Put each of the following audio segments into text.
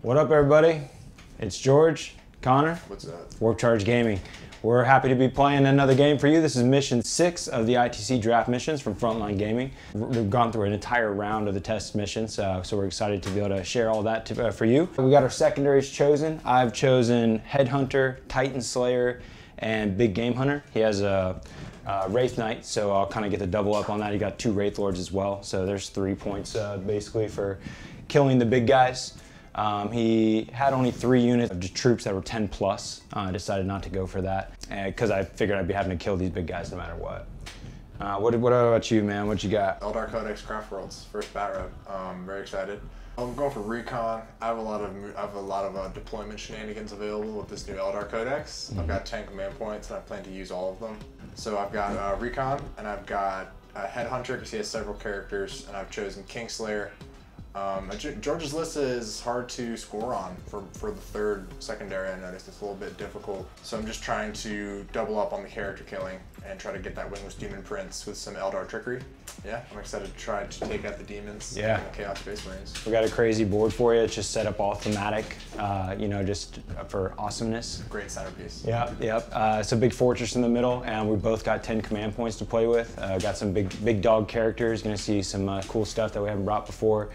What up, everybody? It's George, Connor. What's that? Warp Charge Gaming. We're happy to be playing another game for you. This is mission 6 of the ITC draft missions from Frontline Gaming. We've gone through an entire round of the test missions, so we're excited to be able to share all that for you. We got our secondaries chosen. I've chosen Headhunter, Titan Slayer, and Big Game Hunter. He has a Wraithknight, so I'll kind of get the double up on that. He got 2 wraithlords as well, so there's 3 points basically for killing the big guys. He had only 3 units of troops that were 10 plus. I decided not to go for that because I figured I'd be having to kill these big guys no matter what. What about you, man? What you got? Eldar Codex Craftworlds, first bat rep. Very excited. I'm going for recon. I have a lot of deployment shenanigans available with this new Eldar Codex. I've got 10 command points and I plan to use all of them. So I've got recon and I've got Headhunter because he has several characters, and I've chosen Kingslayer. George's list is hard to score on for the third secondary. I noticed it's a little bit difficult. So I'm just trying to double up on the character killing and try to get that Wingless Demon Prince with some Eldar trickery. Yeah, I'm excited to try to take out the demons and the Chaos Space Marines. We got a crazy board for you. It's just set up all thematic, you know, just for awesomeness. Great centerpiece. Yep. It's a big fortress in the middle, and we both got 10 command points to play with. Got some big dog characters. Gonna see some cool stuff that we haven't brought before.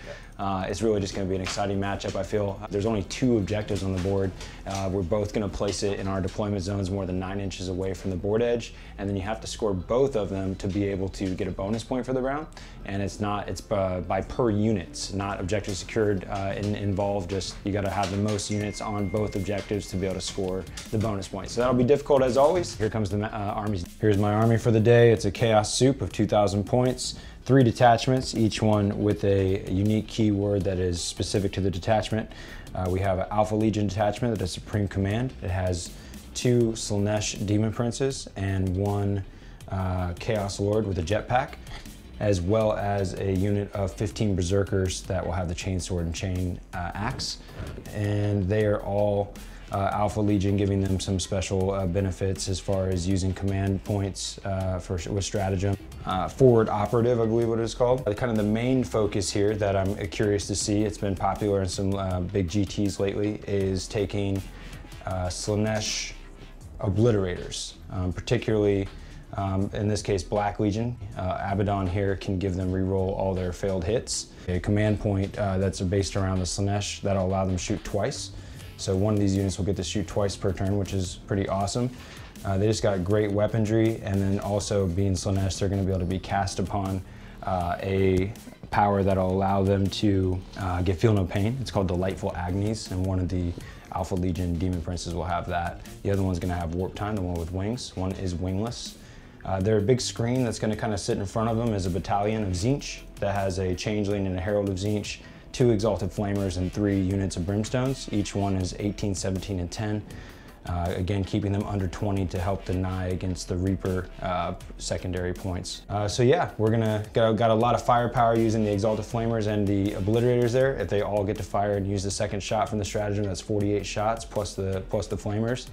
It's really just going to be an exciting matchup, I feel. There's only 2 objectives on the board. We're both going to place it in our deployment zones more than 9 inches away from the board edge, and then you have to score both of them to be able to get a bonus point for the round. And it's by per units, not objective secured involved. Just you got to have the most units on both objectives to be able to score the bonus point. So that'll be difficult as always. Here comes the armies. Here's my army for the day. It's a Chaos Soup of 2,000 points. 3 detachments, each one with a unique keyword that is specific to the detachment. We have an Alpha Legion detachment that is Supreme Command. It has 2 Slaanesh Demon Princes and 1 Chaos Lord with a jetpack, as well as a unit of 15 Berzerkers that will have the chainsword and chain axe. And they are all Alpha Legion, giving them some special benefits as far as using command points with stratagem. Forward operative, I believe what it is called. Kind of the main focus here that I'm curious to see, it's been popular in some big GTs lately, is taking Slaanesh Obliterators, particularly in this case Black Legion. Abaddon here can give them reroll all their failed hits. A command point that's based around the Slaanesh that'll allow them to shoot twice. So one of these units will get to shoot twice per turn, which is pretty awesome. They just got great weaponry, and then also being Slaanesh, they're going to be able to be cast upon a power that'll allow them to get Feel No Pain. It's called Delightful Agonies, and one of the Alpha Legion Demon Princes will have that. The other one's going to have Warp Time, the one with wings. One is wingless. Their big screen that's going to kind of sit in front of them is a battalion of Tzeentch that has a Changeling and a Herald of Tzeentch, 2 Exalted Flamers, and 3 units of Brimstones. Each one is 18, 17, and 10. Again, keeping them under 20 to help deny against the Reaper secondary points. So yeah, we're gonna got a lot of firepower using the Exalted Flamers and the Obliterators there. If they all get to fire and use the second shot from the stratagem, that's 48 shots plus the Flamers.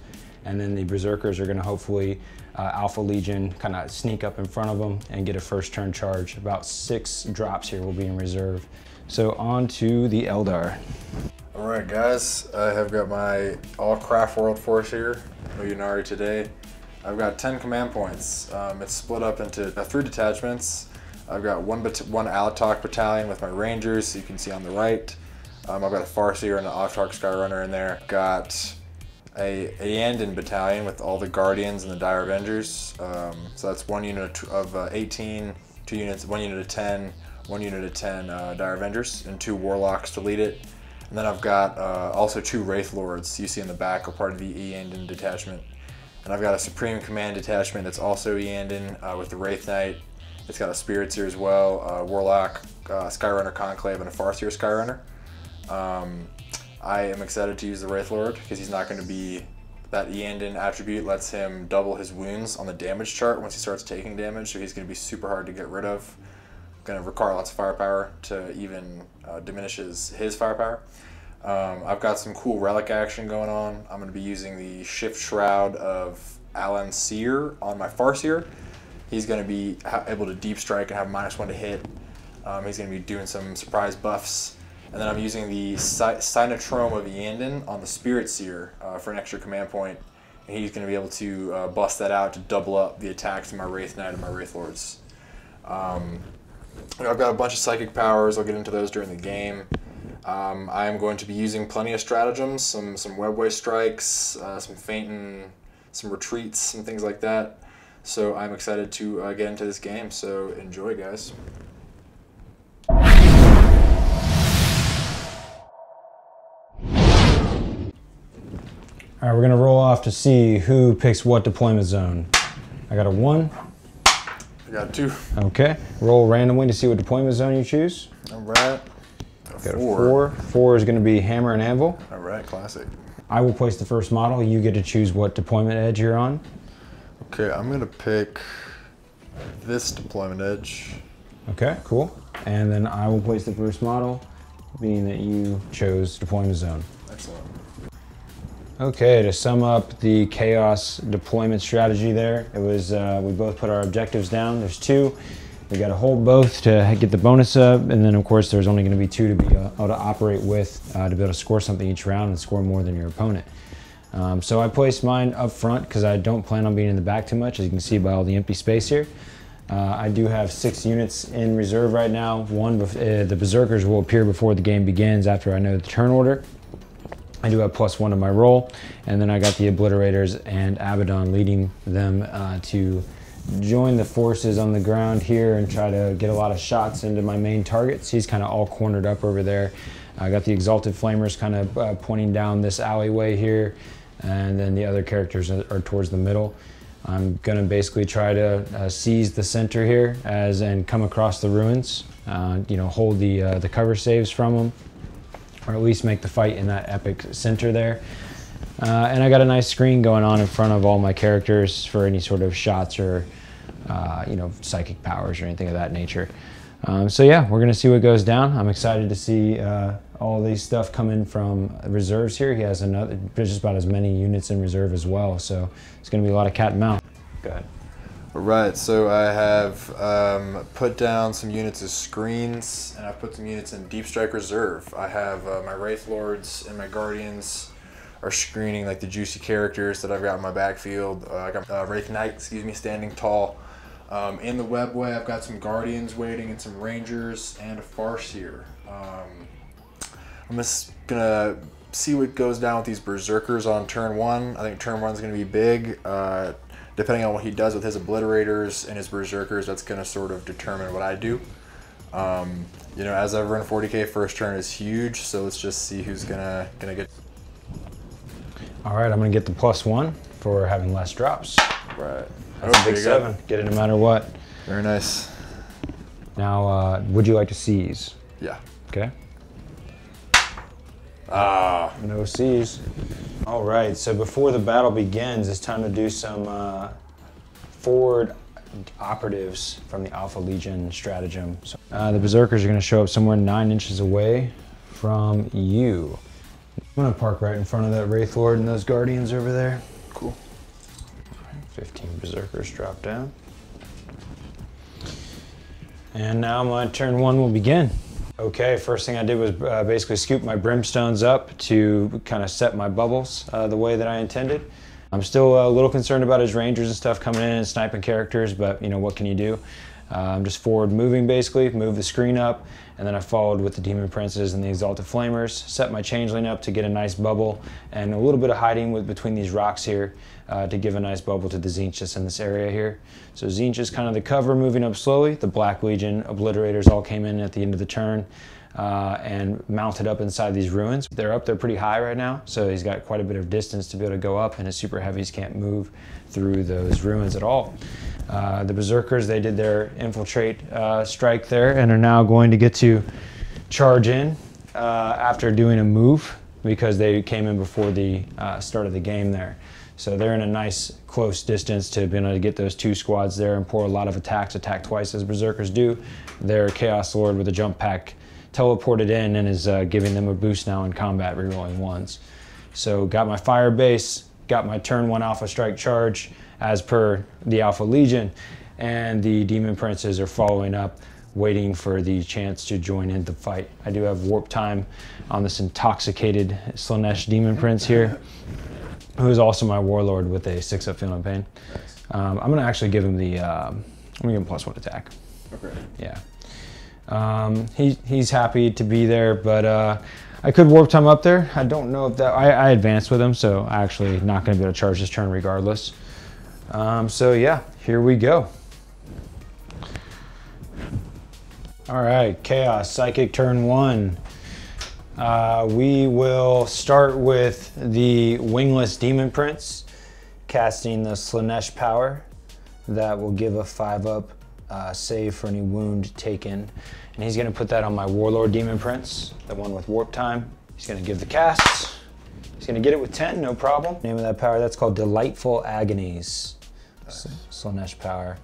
And then the Berzerkers are gonna hopefully Alpha Legion kind of sneak up in front of them and get a first turn charge. About 6 drops here will be in reserve. So on to the Eldar. All right, guys, I have got my all Craftworld force here, Aeldari today. I've got 10 command points. It's split up into 3 detachments. I've got one Alatok battalion with my Rangers, you can see on the right. I've got a Farseer and an Autarch Skyrunner in there. Got a Iyanden battalion with all the Guardians and the Dire Avengers. So that's 1 unit of 18, 2 units, 1 unit of 10, 1 unit of 10 Dire Avengers, and 2 Warlocks to lead it. And then I've got also 2 wraithlords you see in the back are part of the Iyanden detachment. And I've got a Supreme Command detachment that's also Iyanden with the Wraithknight. It's got a spiritseer as well, Warlock, Skyrunner Conclave, and a Farseer Skyrunner. I am excited to use the Wraithlord because he's not going to be, that Iyanden attribute lets him double his wounds on the damage chart once he starts taking damage, so he's going to be super hard to get rid of. Going to require lots of firepower to even diminish his firepower. I've got some cool relic action going on. I'm going to be using the Shift Shroud of Alan Seer on my Farseer. He's going to be able to deep strike and have -1 to hit. He's going to be doing some surprise buffs And then I'm using the Sinotron of Iyanden on the Spiritseer for an extra command point. And he's going to be able to bust that out to double up the attacks of my Wraithknight and my wraithlords. I've got a bunch of psychic powers. I'll get into those during the game. I am going to be using plenty of stratagems, some webway strikes, some feinting, some retreats, some things like that. So I'm excited to get into this game. So enjoy, guys. All right, we're gonna roll off to see who picks what deployment zone. I got a 1. I got a 2. Okay, roll randomly to see what deployment zone you choose. All right. Got a 4. 4 is gonna be hammer and anvil. All right, classic. I will place the first model. You get to choose what deployment edge you're on. Okay, I'm gonna pick this deployment edge. Okay, cool. And then I will place the first model, being that you chose deployment zone. Excellent. Okay, to sum up the chaos deployment strategy there, it was we both put our objectives down. There's 2. We got to hold both to get the bonus up, and then of course there's only going to be 2 to be able to operate with to be able to score something each round and score more than your opponent. So I placed mine up front because I don't plan on being in the back too much, as you can see by all the empty space here. I do have 6 units in reserve right now. The Berzerkers will appear before the game begins after I know the turn order. I do have +1 to my roll, and then I got the Obliterators and Abaddon leading them to join the forces on the ground here and try to get a lot of shots into my main targets. He's kind of all cornered up over there. I got the Exalted Flamers kind of pointing down this alleyway here, and then the other characters are towards the middle. I'm gonna basically try to seize the center here and come across the ruins, you know, hold the cover saves from them, or at least make the fight in that epic center there. And I got a nice screen going on in front of all my characters for any sort of shots or you know, psychic powers or anything of that nature. So yeah, we're gonna see what goes down. I'm excited to see all these stuff coming from reserves here. He has just about as many units in reserve as well, so it's gonna be a lot of cat and mouse. Go ahead. All right, so I have put down some units as screens, and I've put some units in Deep Strike Reserve. I have my wraithlords and my guardians are screening like the juicy characters that I've got in my backfield. I got wraithknights, standing tall. In the webway, I've got some guardians waiting and some rangers and a farseer. I'm just gonna see what goes down with these berserkers on turn 1. I think turn 1 is gonna be big. Depending on what he does with his obliterators and his berserkers, that's going to sort of determine what I do. You know, as ever in 40k, first turn is huge, so let's just see who's gonna get. All right, I'm gonna get the +1 for having less drops. Right. That's a big 7. Get it no matter what. Very nice. Now, would you like to seize? Yeah. Okay. No seize. All right, so before the battle begins, it's time to do some forward operatives from the Alpha Legion stratagem. So, the Berzerkers are gonna show up somewhere 9 inches away from you. I'm gonna park right in front of that wraithlord and those guardians over there. Cool. 15 Berzerkers drop down. And now my turn 1 will begin. Okay, first thing I did was basically scoop my brimstones up to kind of set my bubbles the way that I intended. I'm still a little concerned about his rangers and stuff coming in and sniping characters, but you know, what can you do? I'm just forward moving basically, move the screen up, and then I followed with the Demon Princes and the Exalted Flamers, set my changeling up to get a nice bubble and a little bit of hiding between these rocks here to give a nice bubble to the Tzeentches in this area here. So Tzeentch is kind of the cover, moving up slowly. The Black Legion Obliterators all came in at the end of the turn and mounted up inside these ruins. They're up there pretty high right now, so he's got quite a bit of distance to be able to go up, and his super heavies can't move through those ruins at all. The Berzerkers, they did their infiltrate strike there and are now going to get to charge in after doing a move because they came in before the start of the game there. So they're in a nice close distance to be able to get those 2 squads there and pour a lot of attacks, attack twice as Berzerkers do. Their Chaos Lord with a jump pack teleported in and is giving them a boost now in combat, rerolling 1s. So got my firebase, got my turn 1 Alpha Strike charge as per the Alpha Legion, and the Demon Princes are following up waiting for the chance to join in the fight. I do have warp time on this intoxicated Slaanesh Demon Prince here, who is also my warlord with a 6-up Feel No Pain. I'm gonna actually give him the, I'm gonna give him +1 attack. Okay. Yeah. He's happy to be there, but I could warp time up there. I don't know if that, I advanced with him, so I actually not gonna be able to charge this turn regardless. So yeah, here we go. All right, Chaos, Psychic turn 1. We will start with the Wingless Demon Prince, casting the Slaanesh power. That will give a 5-up save for any wound taken. And he's gonna put that on my Warlord Demon Prince, the one with warp time. He's gonna give the cast. He's gonna get it with 10, no problem. Name of that power, that's called Delightful Agonies. Slaanesh power.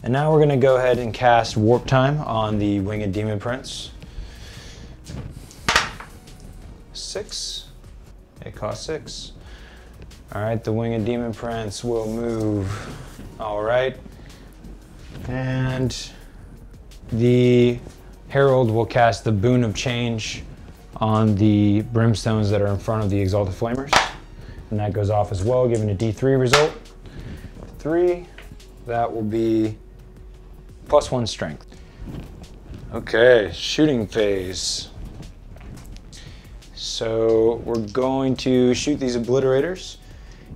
And now we're gonna go ahead and cast Warp Time on the Winged Demon Prince. 6, it costs 6. All right, the Winged Demon Prince will move. All right, and the Herald will cast the Boon of Change on the brimstones that are in front of the Exalted Flamers. And that goes off as well, giving a D3 result. 3, that will be +1 strength. Okay, shooting phase. So we're going to shoot these obliterators.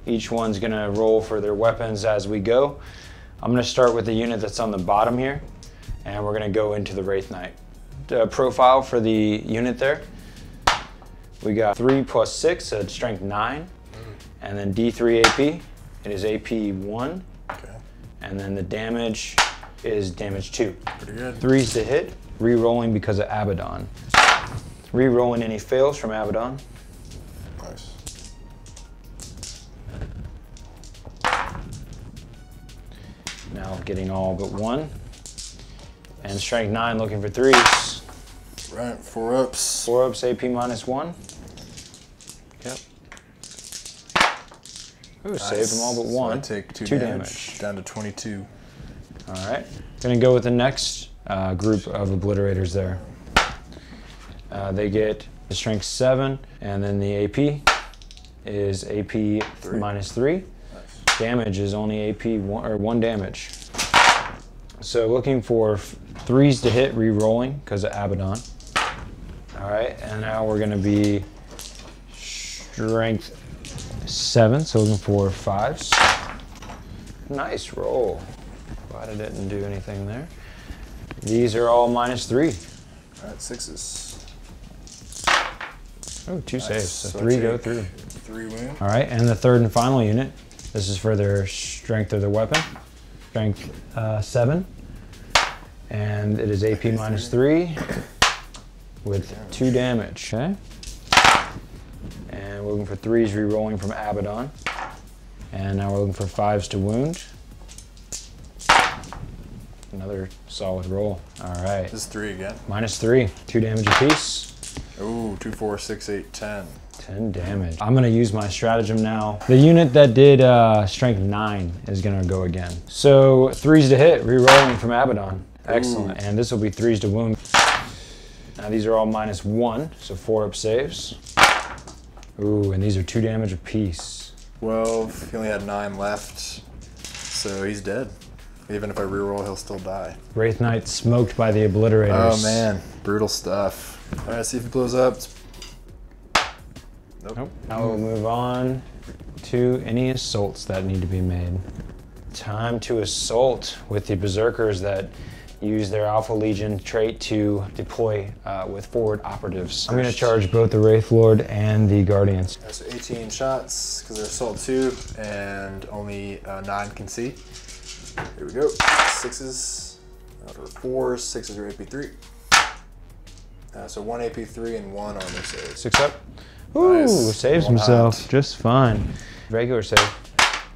Each one's gonna roll for their weapons as we go. I'm gonna start with the unit that's on the bottom here, and we're gonna go into the Wraith Knight. Profile for the unit there. We got 3 + 6, so it's strength 9, and then D3 AP. It is AP 1, Okay. and then the damage is damage 2. Pretty good. 3s to hit, re-rolling because of Abaddon. Re-rolling any fails from Abaddon. Nice. Now getting all but 1. And strength 9 looking for 3s. Right, 4 ups. 4 ups, AP -1. Yep. Ooh, Nice. saved them all but 1. So I take 2 2 damage. Down to 22. All right. Gonna go with the next group of obliterators there. They get the strength 7, and then the AP is AP -3. Nice. Damage is only AP 1, or 1 damage. So looking for 3s to hit, re-rolling because of Abaddon. All right, and now we're gonna be strength 7, so looking for 5s. Nice roll. Glad I didn't do anything there. These are all -3. All right, 6s. Oh, 2 Nice. saves, so So 3 I go take through. 3 wound. All right, and the third and final unit. This is for their strength of their weapon. Strength 7. And it is AP -3 with 2 damage, okay? And we're looking for 3s re-rolling from Abaddon. And now we're looking for 5s to wound. Another solid roll. All right. This is 3 again. -3, 2 damage apiece. Ooh, 2, 4, 6, 8, 10. 10 damage. I'm gonna use my stratagem now. The unit that did strength 9 is gonna go again. So 3s to hit, re-rolling from Abaddon. Excellent. And this will be 3s to wound. Now these are all -1, so 4 up saves. Ooh, and these are 2 damage apiece. 12. He only had 9 left, so he's dead. Even if I reroll, he'll still die. Wraith Knight smoked by the obliterators. Oh man, brutal stuff. All right, see if he blows up. Nope. Now we'll move on to any assaults that need to be made. Time to assault with the Berzerkers that use their Alpha Legion trait to deploy with forward operatives. I'm going to charge both the wraithlord and the Guardians. So 18 shots, because they're assault 2, and only 9 can see. Here we go. 6s, or 4s, 6s are AP3. So 1 AP3 and 1 armor save. 6 up. Ooh, Nice. saves 1 himself hot. just fine. Regular save.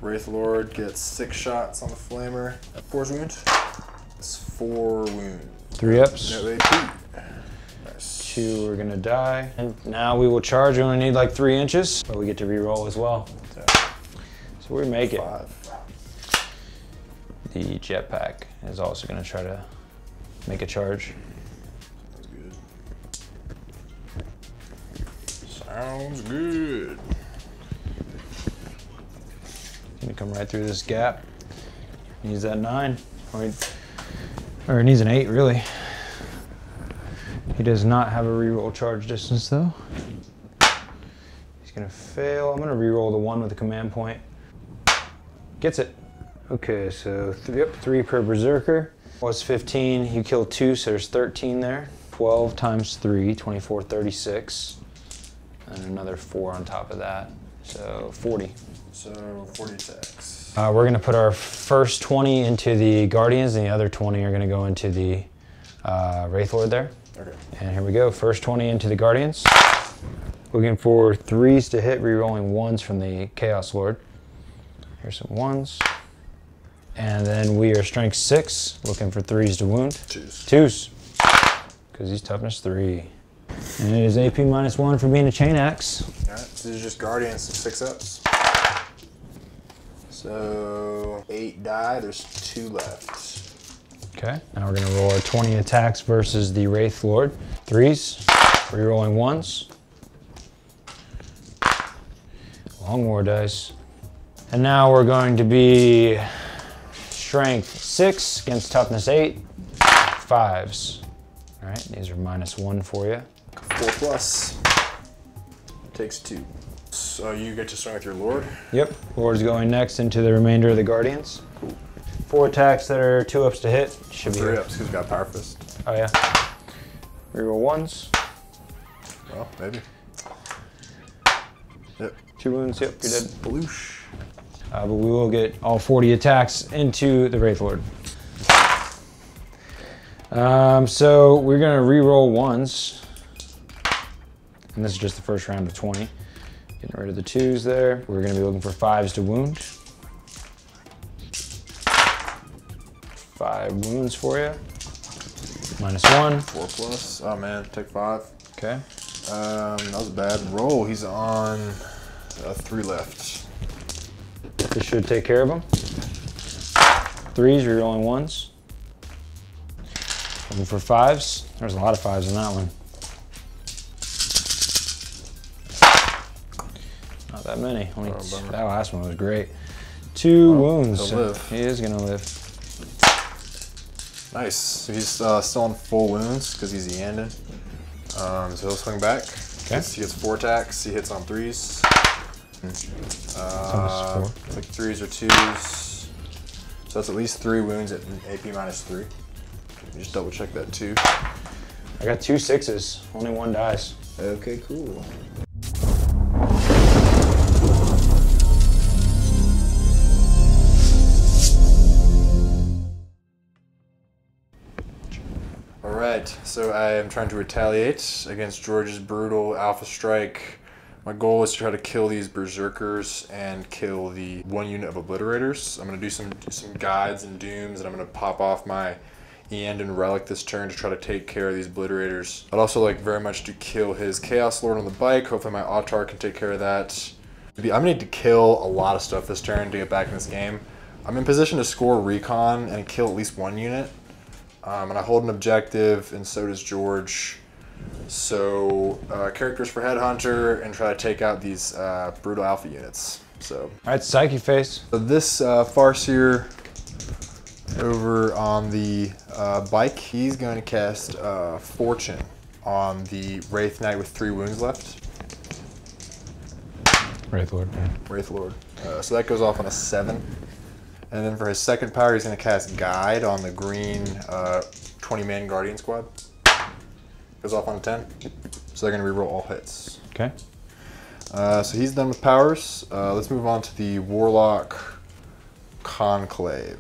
Wraithlord gets 6 shots on the flamer. 4 wound. It's 4 wound. 3 ups. No AP. Nice. 2 are gonna die. And now we will charge. We only need like 3 inches, but we get to re-roll as well. So we make it. 5. The jetpack is also gonna try to make a charge. Sounds good. Gonna come right through this gap. Needs that 9. Or it needs an 8, really. He does not have a reroll charge distance, though. He's gonna fail. I'm gonna reroll the 1 with the command point. Gets it. Okay, so 3 per Berzerker. Was 15. You killed 2, so there's 13 there. 12 times 3, 24, 36. And another 4 on top of that. So 40. So 40 attacks. We're gonna put our first 20 into the Guardians, and the other 20 are gonna go into the Wraithlord there. Okay. And here we go, first 20 into the Guardians. Looking for 3s to hit, re-rolling 1s from the Chaos Lord. Here's some 1s. And then we are strength 6, looking for 3s to wound. 2s. Because he's toughness 3. And it is AP -1 for being a chain axe. Alright, so these are just Guardians, 6 ups. So 8 die, there's 2 left. Okay, now we're gonna roll our 20 attacks versus the Wraithlord. 3s, re-rolling 1s. Long war dice. And now we're going to be strength 6 against toughness 8, 5s. All right, these are -1 for you. 4 plus. Takes 2. So you get to start with your Lord? Yep, Lord's going next into the remainder of the Guardians. Cool. 4 attacks that are 2 ups to hit. Should be 3 ups because we got Power Fist. Oh yeah. Reroll 1s. Well, maybe. Yep. 2 wounds, yep, you're dead. Sploosh. But we will get all 40 attacks into the Wraithlord. So we're gonna re-roll 1s. And this is just the first round of 20. Getting rid of the 2s there. We're gonna be looking for 5s to wound. 5 wounds for you. -1. 4 plus. Oh man, take 5. Okay. That was a bad roll. He's on 3 left. This should take care of him. 3s, re-rolling 1s. Looking for 5s. There's a lot of 5s in that one. Not that many. Only that last one was great. 2 wounds. He'll live. He is gonna live. Nice. So he's still on full wounds because he's Iyanden. So he'll swing back. Okay. He gets 4 attacks. He hits on 3s. It's like 3s or 2s. So that's at least 3 wounds at AP -3. You just double check that too. I got 2 6s. Only 1 dies. Okay, cool. Alright, so I am trying to retaliate against George's brutal alpha strike. My goal is to try to kill these Berzerkers and kill the 1 unit of Obliterators. I'm going to do some guides and dooms, and I'm going to pop off my Iyanden relic this turn to try to take care of these Obliterators. I'd also like very much to kill his Chaos Lord on the bike. Hopefully my Autar can take care of that. I'm going to need to kill a lot of stuff this turn to get back in this game. I'm in position to score recon and kill at least 1 unit. And I hold an objective, and so does George. So characters for Headhunter, and try to take out these brutal alpha units. So. All right, Psyche Face. So this Farseer over on the bike, he's going to cast Fortune on the Wraithknight with 3 wounds left. Wraithlord. Yeah. Wraithlord. So that goes off on a 7. And then for his second power, he's going to cast Guide on the green 20-man Guardian squad. Goes off on a 10. So they're going to reroll all hits. Okay. So he's done with powers. Let's move on to the Warlock Conclave.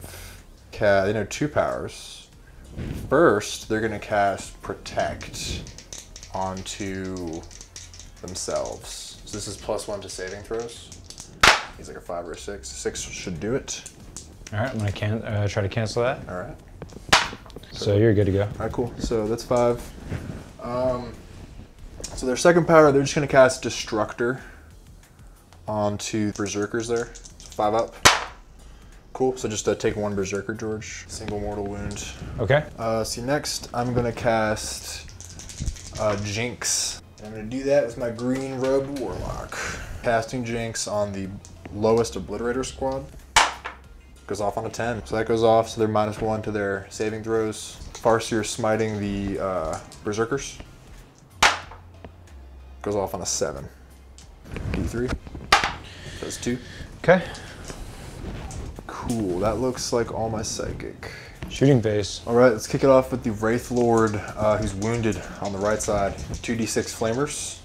They know 2 powers. First, they're going to cast Protect onto themselves. So this is +1 to saving throws. He's like a 5 or a 6. 6 should do it. All right, I'm gonna try to cancel that. All right. So you're good to go. All right, cool. So that's 5. So their second power, they're just gonna cast Destructor onto Berzerkers there. 5 up. Cool. So just take one Berzerker, George. Single mortal wound. Okay. See, next I'm gonna cast Jinx. And I'm gonna do that with my green robed warlock. Casting Jinx on the lowest Obliterator squad. Goes off on a 10. So that goes off, so they're -1 to their saving throws. Farseers smiting the Berzerkers. Goes off on a 7. D3. Does 2. Okay. Cool, that looks like all my psychic. Shooting phase. All right, let's kick it off with the wraithlord who's wounded on the right side. 2d6 flamers.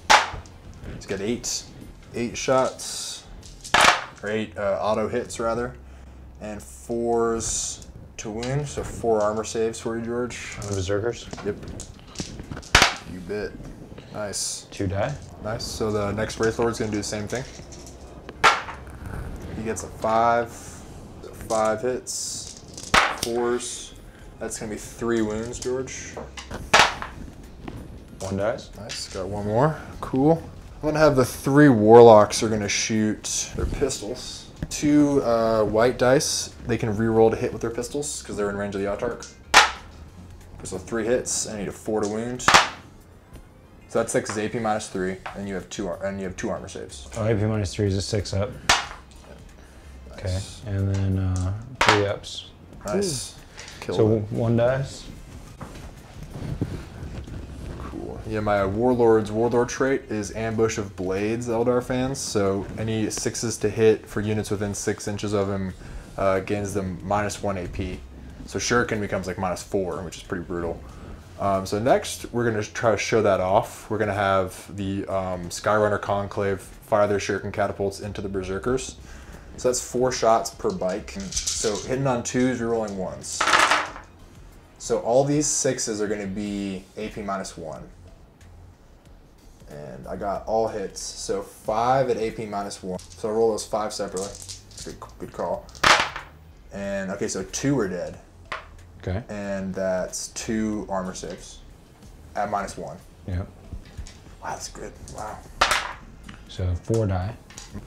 He's got 8 shots, or 8 auto hits rather, and 4s to wound, so 4 armor saves for you, George. On the Berzerkers? Yep. You bet. Nice. 2 die. Nice, so the next wraithlord's gonna do the same thing. He gets a 5, so 5 hits, 4s. That's gonna be 3 wounds, George. 1 dies. Nice, got 1 more. Cool. I'm gonna have the 3 warlocks are gonna shoot their pistols. 2 white dice. They can re-roll to hit with their pistols because they're in range of the Autarch. So 3 hits. I need a 4 to wound. So that 6 is AP -3, and you have 2 armor saves. Oh, AP -3 is a 6 up. Nice. Okay, and then 3 ups. Nice. Killed So it. 1 dies. Cool. Yeah, my warlord trait is Ambush of Blades, Eldar fans. So any 6s to hit for units within 6 inches of him gains them -1 AP. So Shuriken becomes like -4, which is pretty brutal. So next, we're going to try to show that off. We're going to have the Skyrunner Conclave fire their Shuriken catapults into the Berzerkers. So that's 4 shots per bike. So hitting on 2s, rerolling 1s. So all these 6s are going to be AP -1. And I got all hits. So 5 at AP -1. So I roll those 5 separately. Good call. And okay, so 2 are dead. Okay. And that's 2 armor saves at -1. Yeah. Wow, that's good. Wow. So 4 die.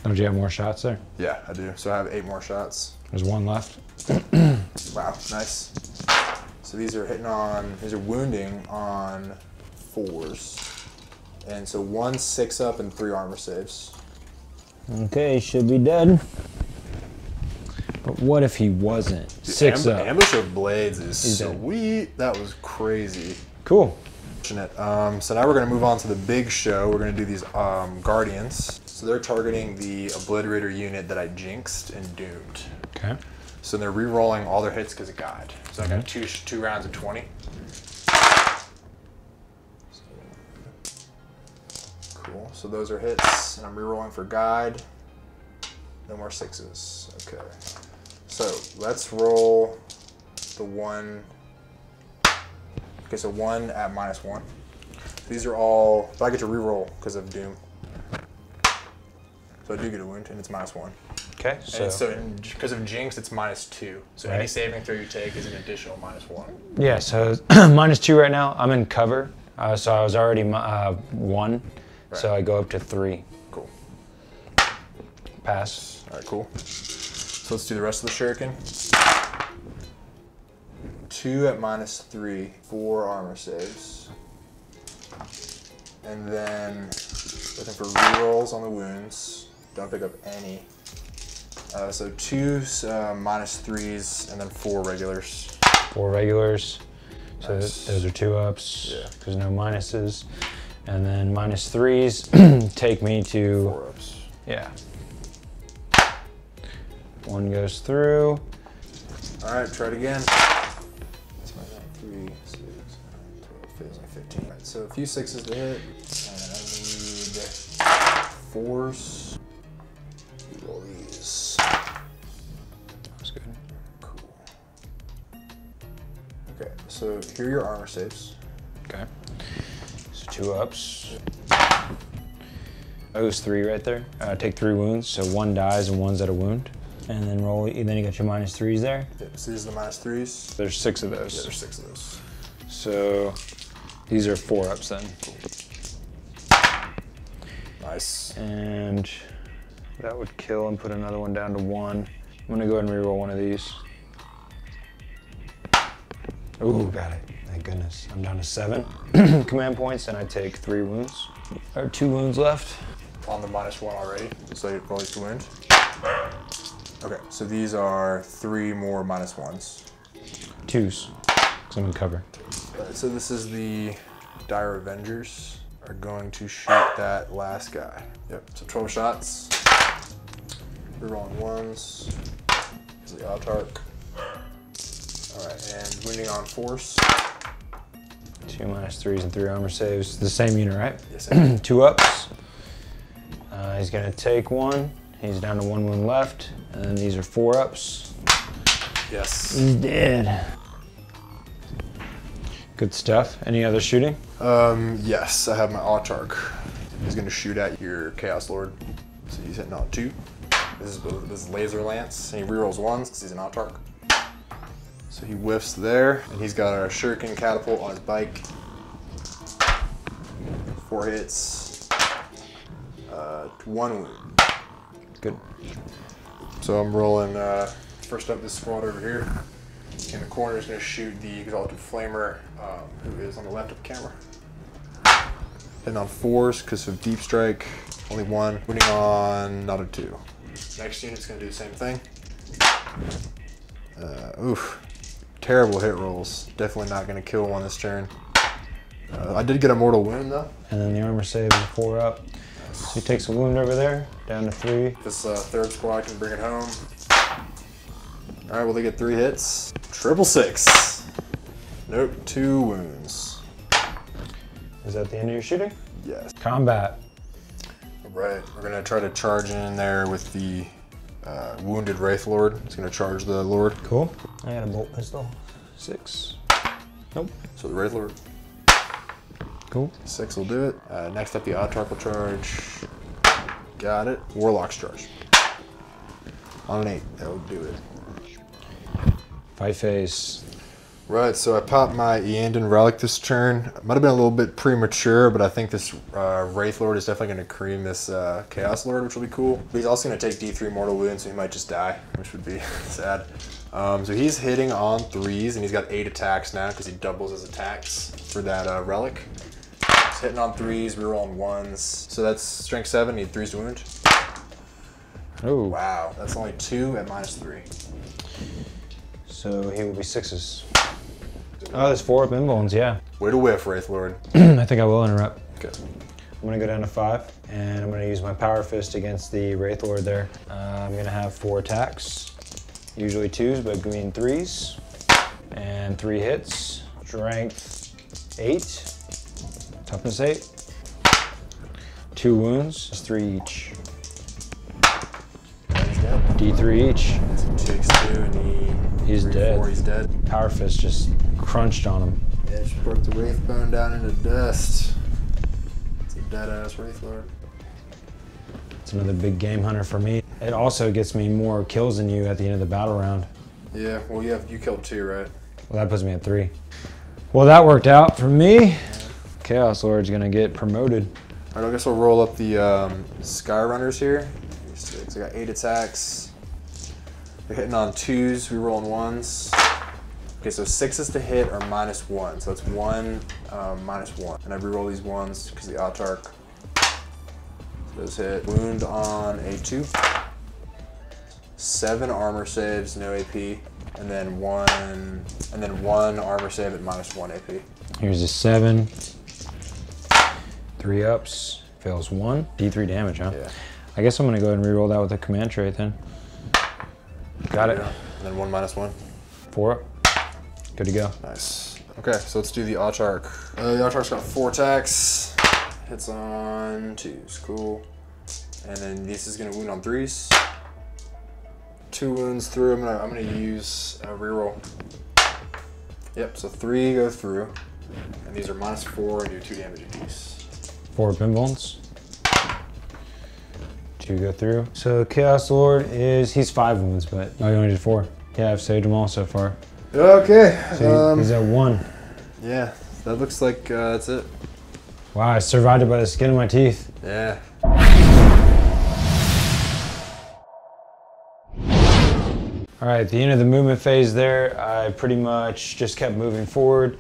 Don't you have more shots there? Yeah, I do. So I have 8 more shots. There's 1 left. Wow, nice. So these are wounding on 4s. And so 1 6 up and 3 armor saves. Okay, should be dead. But what if he wasn't? Dude, 6 up. Ambush of Blades is He's dead. sweet. That was crazy. Cool. So now we're going to move on to the big show. We're going to do these Guardians. So they're targeting the Obliterator unit that I jinxed and doomed. Okay. So they're re-rolling all their hits because of God. So I got 2 rounds of 20. Cool. So those are hits, and I'm re-rolling for guide. No more 6s. Okay. So let's roll the 1. Okay, so 1 at -1. These are all, but I get to re-roll because of Doom. So I do get a wound, and it's -1. Okay, And because of Jinx, it's -2. So any saving throw you take is an additional -1. Yeah, so -2 right now. I'm in cover, so I was already 1, so I go up to 3. Cool. Pass. All right, cool. So let's do the rest of the Shuriken. 2 at -3, 4 armor saves. And then looking for rerolls on the wounds. Don't pick up any. So 2 -3s and then 4 regulars. 4 regulars. So Nice. those are 2 ups. Yeah. Because no minuses. And then -3s take me to 4 ups. Yeah. 1 goes through. All right, try it again. That's my 3, 6, 12, 15. All right, so a few 6s to hit, and I need 4s. Roll these. That's good. Cool. Okay, so here are your armor saves. Okay. So 2 ups. That goes 3 right there. Take 3 wounds, so 1 dies and 1's at a wound. And then roll, then you got your -3s there. Yep, so these are the -3s. There's 6 of those. Yeah, there's 6 of those. So these are 4 ups then. Nice. And that would kill and put another one down to 1. I'm gonna go ahead and reroll one of these. Ooh, got it. Thank goodness. I'm down to 7 command points, and I take 3 wounds. There are 2 wounds left. On the -1 already, so you roll 2 wounds. Okay, so these are 3 more -1s. 2s, because I'm in cover. Alright, so this is the Dire Avengers are going to shoot that last guy. Yep, so 12 shots. Rerolling 1s. Here's the autarch. Alright, and wounding on force. 2 -3s and 3 armor saves. The same unit, right? Yes, sir. 2 ups. He's gonna take 1. He's down to 1 wound left. And then these are 4 ups. Yes. He's dead. Good stuff. Any other shooting? Yes, I have my autarch. He's gonna shoot at your Chaos Lord. So he's hitting on 2. This is laser lance, and he rerolls 1s because he's an autarch. So he whiffs there, and he's got a shuriken catapult on his bike. 4 hits, 1 wound. Good. So I'm rolling, first up this squad over here. In the corner is going to shoot the exalted flamer, who is on the left of the camera. Hitting on 4s because of deep strike, only 1. Wounding on not a 2. Next unit's going to do the same thing. Oof. Terrible hit rolls. Definitely not going to kill one this turn. I did get a mortal wound though. And then the armor save is 4 up. So he takes a wound over there, down to 3. This third squad can bring it home. All right, well they get 3 hits. 666. Nope, 2 wounds. Is that the end of your shooting? Yes. Combat. All right, we're gonna try to charge in there with the wounded wraithlord. It's gonna charge the lord. Cool. I got a bolt pistol. 6. Nope. So the wraithlord. Cool. 6 will do it. Next up, the autarch will charge. Got it. Warlock's charge. On an 8, that would do it. Fight phase. Right, so I popped my Iyanden relic this turn. Might have been a little bit premature, but I think this wraithlord is definitely going to cream this Chaos Lord, which will be cool. But he's also going to take D3 mortal wounds, so he might just die, which would be sad. So he's hitting on 3s, and he's got 8 attacks now because he doubles his attacks for that relic. He's hitting on 3s, rerolling 1s. So that's strength 7, need 3s to wound. Oh. Wow, that's only 2 at -3. So he will be 6s. Oh, there's 4 up in bones, yeah. Way to whiff, wraithlord. I think I will interrupt. Okay. I'm gonna go down to 5, and I'm gonna use my power fist against the wraithlord there. I'm gonna have 4 attacks, usually 2s, but green 3s, and 3 hits. Strength 8, toughness 8, 2 wounds, 3 each. D3 each. So he takes 2 and He's dead. 4, he's dead. Power fist just crunched on him. Yeah, just broke the wraith bone down into dust. It's a dead ass wraithlord. It's another big game hunter for me. It also gets me more kills than you at the end of the battle round. Yeah, well you killed 2, right? Well, that puts me at 3. Well, that worked out for me. Chaos Lord's gonna get promoted. Alright, I guess we'll roll up the Sky Runners here. So I got 8 attacks. They're hitting on 2s, rerolling 1s. Okay, so 6s to hit are -1, so that's 1, -1. And I reroll these 1s because the autarch does hit. Wound on a 2. 7 armor saves, no AP, and then one armor save at -1 AP. Here's a 7. 3 ups, fails 1. D3 damage, huh? Yeah. I guess I'm gonna go ahead and reroll that with a command trait then. Got it. Yeah. And then 1 -1. 4 up. Good to go. Nice. Okay, so let's do the autarch. The autarch's got 4 attacks. Hits on 2s, cool. And then this is gonna wound on 3s. 2 wounds through. I'm gonna use a reroll. Yep. So 3 go through, and these are -4 and do 2 damage apiece. 4 pin bones. 2 go through. So Chaos Lord he's 5 wounds, but oh, you only did 4. Yeah, I've saved them all so far. Okay. So he's at 1. Yeah, that looks like that's it. Wow, I survived it by the skin of my teeth. Yeah. All right, at the end of the movement phase there, I pretty much just kept moving forward.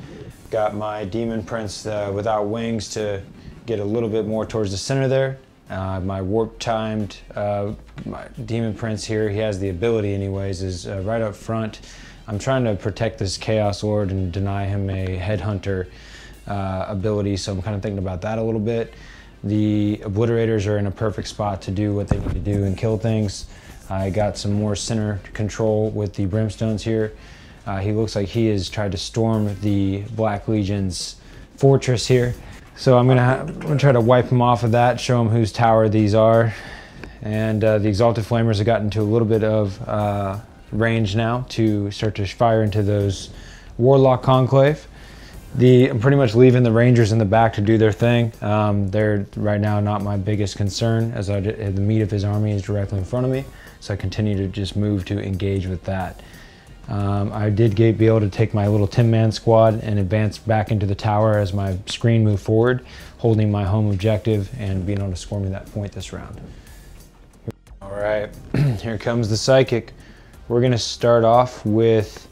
Got my demon prince without wings to get a little bit more towards the center there. My warp timed my demon prince here, he has the ability anyways, is right up front. I'm trying to protect this Chaos Lord and deny him a headhunter ability, so I'm kind of thinking about that a little bit. The Obliterators are in a perfect spot to do what they need to do and kill things. I got some more center control with the brimstones here. He looks like he has tried to storm the Black Legion's fortress here. So I'm gonna try to wipe him off of that, show him whose tower these are. And the Exalted Flamers have gotten to a little bit of range now to start to fire into those Warlock conclave. I'm pretty much leaving the Rangers in the back to do their thing. They're right now not my biggest concern, as the meat of his army is directly in front of me. So I continue to just move to engage with that. I did be able to take my little 10-man squad and advance back into the tower as my screen moved forward, holding my home objective and being able to score me that point this round. All right, here comes the Psychic. We're gonna start off with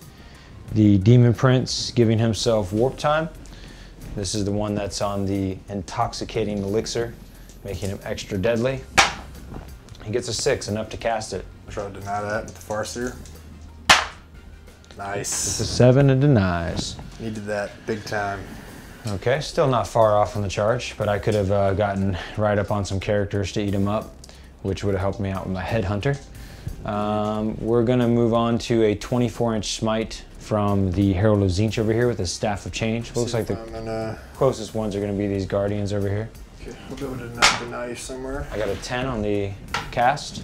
the Demon Prince giving himself warp time. This is the one that's on the intoxicating elixir, making him extra deadly. He gets a 6, enough to cast it. Try to deny that with the Farseer. Nice. It's a 7 and denies. Needed that big time. Okay, still not far off on the charge, but I could have gotten right up on some characters to eat them up, which would have helped me out with my headhunter. We're gonna move on to a 24-inch smite from the Herald of Tzeentch over here with the Staff of Change. Looks like the closest ones are gonna be these Guardians over here. Okay, we'll be able to deny you somewhere. I got a 10 on the cast.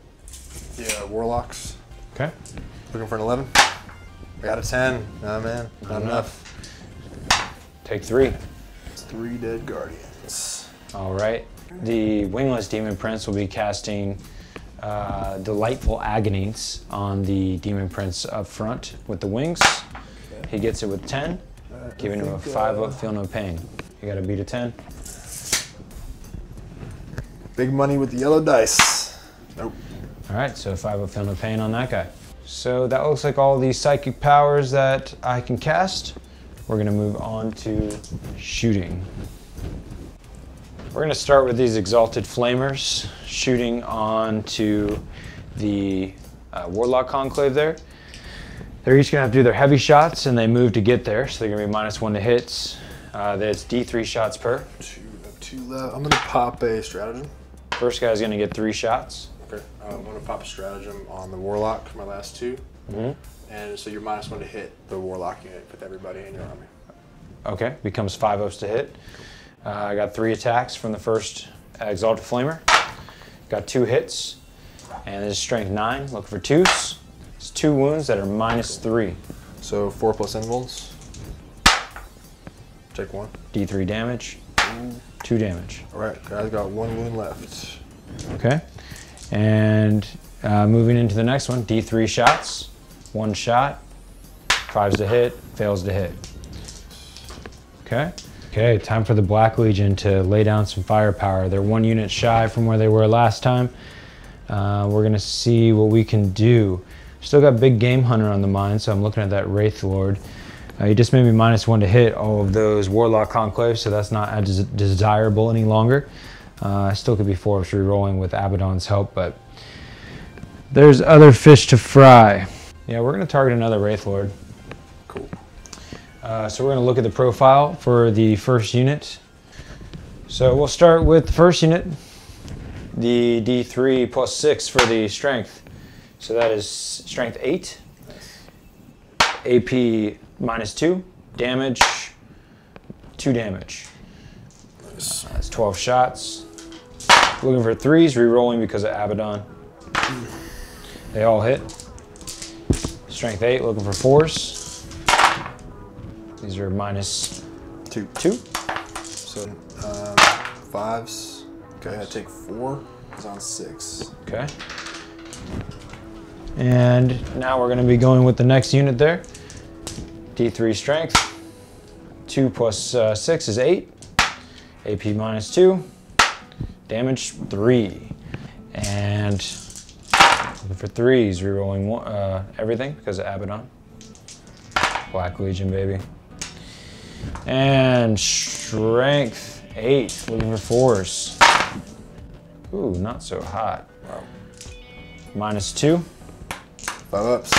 Yeah, Warlocks. Okay. Looking for an 11. I got a 10. Nah, man, not enough. Take 3. It's 3 dead Guardians. All right. The Wingless Demon Prince will be casting Delightful Agonies on the Demon Prince up front with the wings. Okay. He gets it with 10, giving him a 5-up, feel no pain. You gotta beat a 10. Big money with the yellow dice. Nope. All right, so 5-up, feel no pain on that guy. So that looks like all the psychic powers that I can cast. We're gonna move on to shooting. We're gonna start with these Exalted Flamers, shooting on the Warlock Conclave there. They're each gonna have to do their heavy shots and they move to get there, so they're gonna be -1 to hits. That's D3 shots per. Two left. I'm gonna pop a stratagem. First guy's gonna get 3 shots. Okay, I'm gonna pop a stratagem on the Warlock, my last 2. And so you're -1 to hit the Warlock unit with everybody in your army. Okay, becomes 5-ups to hit. I got 3 attacks from the first Exalted Flamer. Got 2 hits, and this is strength 9, looking for 2s. It's 2 wounds that are -3. So 4 plus invulns. Take 1. D3 damage, 2 damage. All right, guys, got 1 wound left. Okay, and moving into the next one, D3 shots, 1 shot, 5s to hit, fails to hit. Okay. Okay, time for the Black Legion to lay down some firepower. They're 1 unit shy from where they were last time. We're gonna see what we can do. Still got Big Game Hunter on the mind, so I'm looking at that wraithlord. He just made me -1 to hit all of those Warlock Conclaves, so that's not as desirable any longer. I still could be forced rerolling with Abaddon's help, but there's other fish to fry. Yeah, we're gonna target another wraithlord. Cool. So we're going to look at the profile for the first unit. So we'll start with the first unit, the D3 plus 6 for the strength. So that is strength 8, AP -2, damage, 2 damage. Nice. That's 12 shots. Looking for 3s, re-rolling because of Abaddon. They all hit. Strength 8, looking for 4s. These are -2. So 5s. Okay, I take 4. It's on 6. Okay. And now we're going to be going with the next unit there. D3 strength. 2 plus 6 is 8. AP -2. Damage 3. And Looking for 3s, rerolling everything because of Abaddon. Black Legion, baby. And strength 8, looking for 4s. Ooh, not so hot. Wow. -2. 5 ups.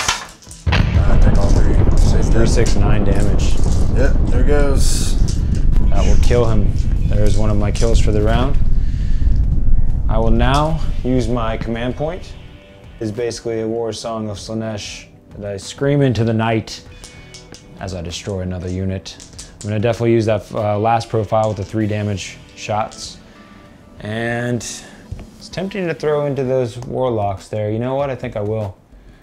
Take all 3. 3, 6, 9 damage. Yep, there goes. That will kill him. There's one of my kills for the round. I will now use my command point. It's basically a war song of Slaanesh that I scream into the night as I destroy another unit. I'm gonna definitely use that last profile with the 3 damage shots. And it's tempting to throw into those warlocks there. You know what? I think I will.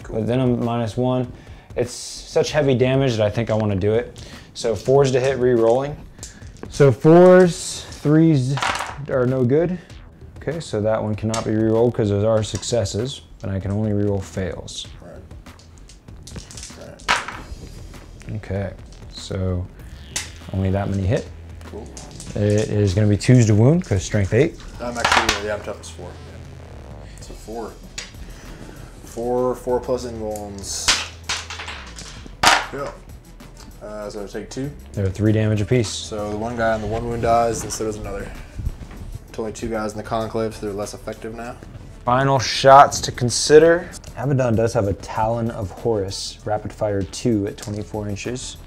Cool. But then I'm -1. It's such heavy damage that I think I want to do it. So 4s to hit, re-rolling. So 4s, 3s are no good. Okay, so that one cannot be re-rolled because those are successes, but I can only re-roll fails. Right. Okay, so only that many hit. Cool. It is going to be 2s to wound because strength 8. I'm actually, yeah, I'm toughness 4. Yeah. So 4. 4 plus invulns. Yeah. So I take 2. They're 3 damage apiece. So the one guy on the 1 wound dies, and so does another. It's only 2 guys in the conclave, so they're less effective now. Final shots to consider. Abaddon does have a Talon of Horus, rapid fire 2 at 24 inches.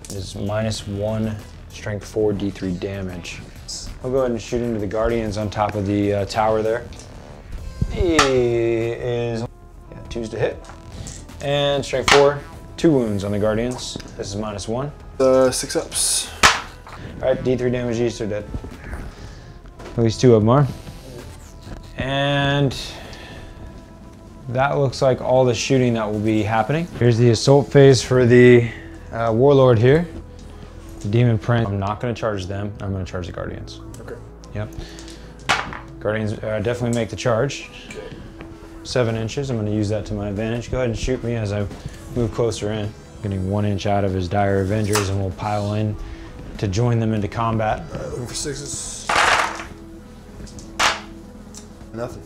It is -1, strength 4, D3 damage. I'll go ahead and shoot into the Guardians on top of the tower there. He is 2s to hit. And strength 4, 2 wounds on the Guardians. This is -1. 6 ups. All right, D3 damage each, they're dead. At least 2 of them are. And that looks like all the shooting that will be happening. Here's the assault phase for the warlord here. The demon prince. I'm not going to charge them. I'm going to charge the Guardians. Okay. Yep. Guardians definitely make the charge. Okay. 7 inches. I'm going to use that to my advantage. Go ahead and shoot me as I move closer in. Getting 1 inch out of his dire Avengers, and we'll pile in to join them into combat. Looking for 6s. Nothing.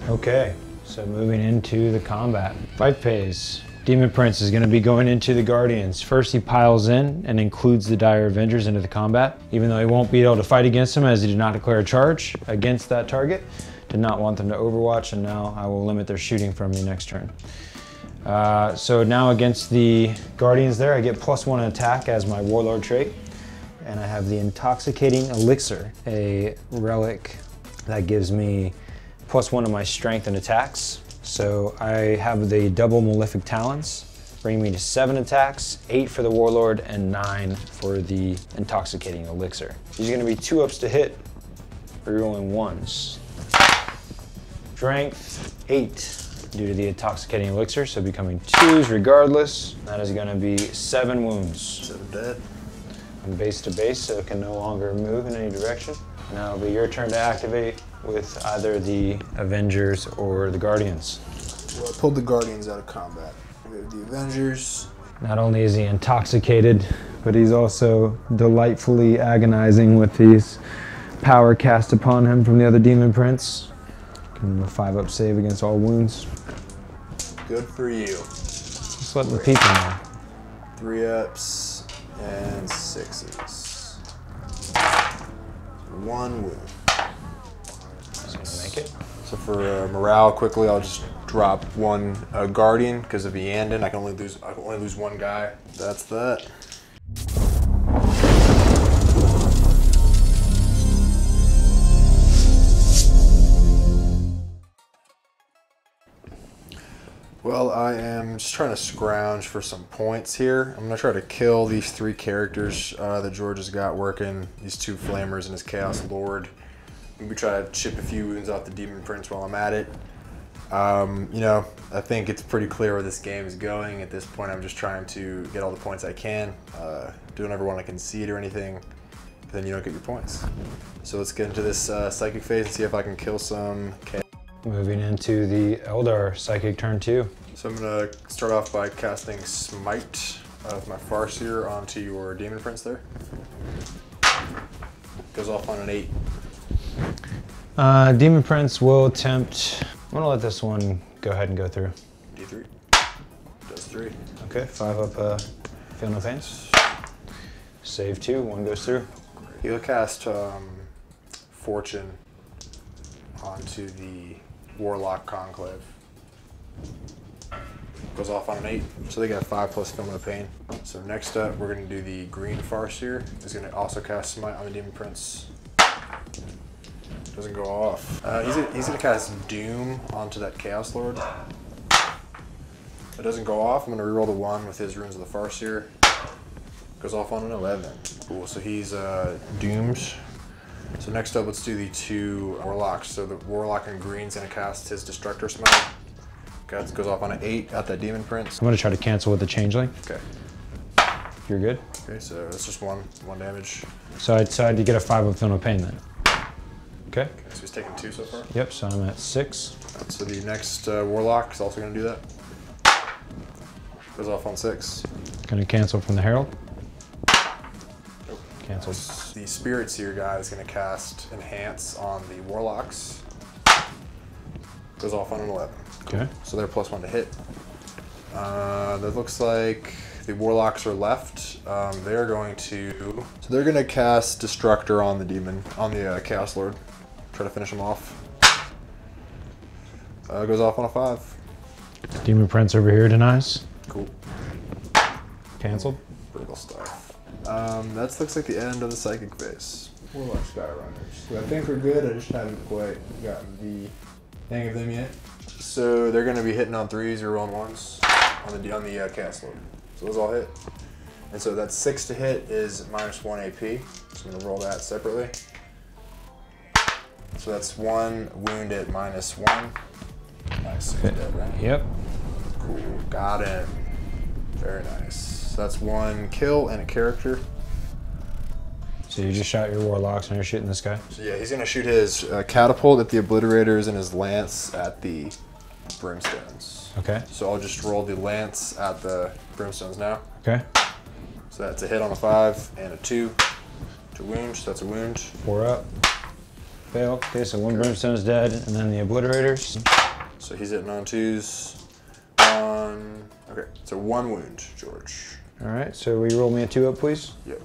Okay, so moving into the combat. Fight phase. Demon Prince is going to be going into the Guardians. First he piles in and includes the dire Avengers into the combat, even though he won't be able to fight against them as he did not declare a charge against that target. Did not want them to overwatch, and now I will limit their shooting from me next turn. So now against the Guardians there, I get +1 attack as my Warlord trait. And I have the Intoxicating Elixir, a relic that gives me +1 to my strength and attacks. So I have the double Malefic Talons, bringing me to 7 attacks, 8 for the Warlord, and 9 for the Intoxicating Elixir. These are going to be 2 ups to hit, rerolling 1s. Strength 8. Due to the Intoxicating Elixir, so becoming 2s regardless. That is going to be 7 wounds. 7 dead. I'm base to base, so it can no longer move in any direction. Now it'll be your turn to activate with either the Avengers or the Guardians. Well, I pulled the Guardians out of combat. We have the Avengers. Not only is he intoxicated, but he's also delightfully agonizing with these power cast upon him from the other Demon Prince. Give him a 5-up save against all wounds. Good for you. Just let the people know. 3 ups and 6s. 1 wound. Just gonna make it. So for morale, quickly, I'll just drop 1 Guardian because of Iyanden. I can only lose 1 guy. That's that. Well, I am just trying to scrounge for some points here. I'm gonna try to kill these 3 characters that George has got working. These 2 flamers and his Chaos Lord. Maybe try to chip a few wounds off the Demon Prince while I'm at it. You know, I think it's pretty clear where this game is going. At this point, I'm just trying to get all the points I can. Don't ever want to concede or anything, then you don't get your points. So let's get into this psychic phase and see if I can kill some chaos. Moving into the Eldar Psychic turn 2. So I'm going to start off by casting Smite of my Farseer onto your Demon Prince there. Goes off on an 8. Demon Prince will attempt, I'm going to let this one go ahead and go through. D3. Does 3. Okay, 5 up, feel no pains. Save 2, 1 goes through. He'll cast Fortune onto the Warlock Conclave. Goes off on an 8, so they got 5 plus feel no pain. So next up, we're going to do the green Farseer. He's going to also cast Smite on the Demon Prince. Doesn't go off. He's going to cast Doom onto that Chaos Lord. It doesn't go off. I'm going to reroll the 1 with his Runes of the Farseer. Goes off on an 11. Cool, so he's doomed. So next up, let's do the 2 Warlocks. So the Warlock in green's going to cast his Destructor Smite. Goes off on an 8 at that Demon Prince. I'm gonna try to cancel with the changeling. Okay. You're good? Okay, so that's just one damage. So I decided to get a 5 of feel no pain then. Okay. So he's taken 2 so far? Yep, so I'm at 6. Right, so the next Warlock is also gonna do that. Goes off on 6. Gonna cancel from the Herald. Nope. Canceled. The spiritseer guy is gonna cast Enhance on the Warlocks. Goes off on an 11. Okay. So they're +1 to hit. That looks like the Warlocks are left. They're going to cast Destructor on the Demon, on the Chaos Lord. Try to finish him off. Goes off on a 5. Demon Prince over here denies. Cool. Canceled. Brutal stuff. That looks like the end of the Psychic phase. Warlock Skyrunners, who I think are good. I just haven't quite gotten the hang of them yet. So they're going to be hitting on 3s or on 1s on the Chaos Lord. So those all hit. And so that 6 to hit is -1 AP. So I'm going to roll that separately. So that's 1 wound at -1. Nice. He's dead, right? Yep. Cool. Got him. Very nice. So that's 1 kill and a character. So you just shot your Warlocks and you're shooting this guy? So yeah, he's going to shoot his catapult at the Obliterators and his lance at the brimstones. Okay. So I'll just roll the lance at the brimstones now. Okay. So that's a hit on a 5 and a 2 to wound. So that's a wound. 4 up. Fail. Okay, so 1 brimstone's dead, and then the Obliterators. So he's hitting on 2s. Okay, so 1 wound, George. All right, so will you roll me a 2 up, please? Yep.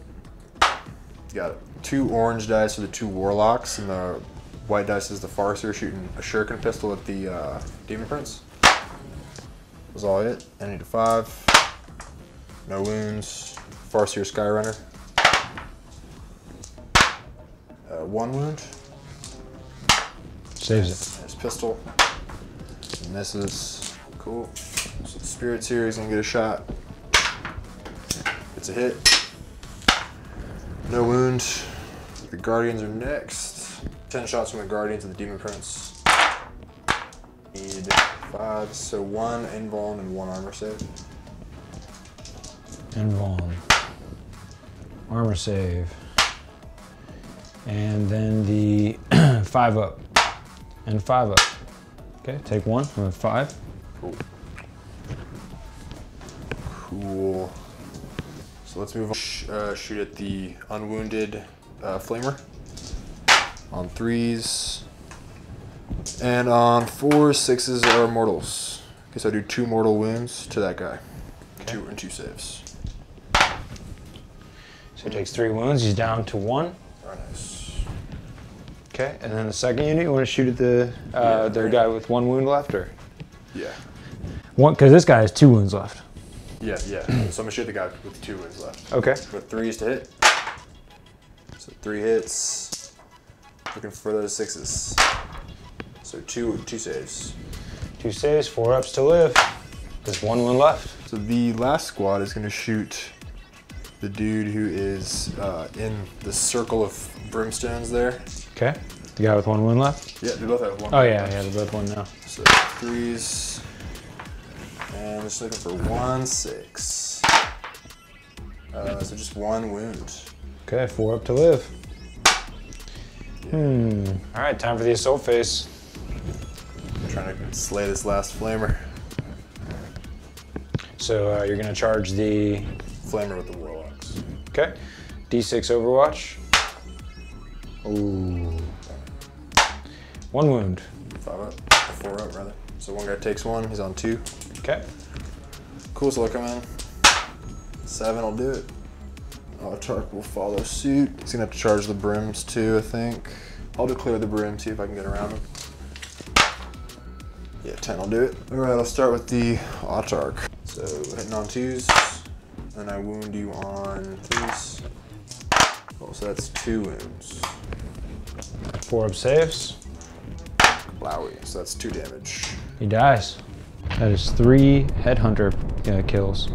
You got it. 2 orange dice for the 2 Warlocks, and the white dice is the Farseer shooting a shuriken pistol at the Demon Prince. Was all it. I need a 5. No wounds. Farseer Skyrunner. 1 wound. Saves it. There's pistol. And this is cool. So the spiritseer is gonna get a shot. It's a hit. No wound. The Guardians are next. 10 shots from the Guardians of the Demon Prince. Need 5, so 1 invuln and 1 armor save. Invuln. Armor save. And then the 5 up. And 5 up. Okay, take 1 from a 5. Cool. Cool. So let's move on. Shoot at the unwounded flamer. On 3s. And on 4s, 6s are mortals. Okay, so I do 2 mortal wounds to that guy. Okay. 2 and 2 saves. So he takes 3 wounds, he's down to 1. Very nice. Okay, and then the second unit, you want to shoot at the guy with 1 wound left, or? Yeah. One, because this guy has 2 wounds left. Yeah. So I'm gonna shoot the guy with 2 wounds left. Okay. With 3s to hit. So 3 hits. Looking for those 6s. So 2 saves. 2 saves, 4 ups to live. There's 1 wound left. So the last squad is gonna shoot the dude who is in the circle of brimstones there. Okay. The guy with 1 wound left? Yeah, they both have 1 Oh wound yeah, left. yeah, they're both 1 now. So 3s. And I'm just looking for 1 6. So just 1 wound. Okay, 4 up to live. Yeah. All right, time for the assault phase. I'm trying to slay this last flamer. So you're gonna charge the, Flamer with the warlocks. okay, D6 Overwatch. Ooh. 1 wound. 5 up, or 4 up rather. So one guy takes one, he's on 2. Okay. Cool, so I'll come in. 7 will do it. Autarch will follow suit. He's gonna have to charge the brims too, I think. I'll declare the brim, see if I can get around him. Yeah, 10 will do it. All right, I'll start with the Autarch. So hitting on 2s, and I wound you on 3s. Oh, so that's 2 wounds. 4 up saves. Blowy, so that's 2 damage. He dies. That is 3 headhunter kills.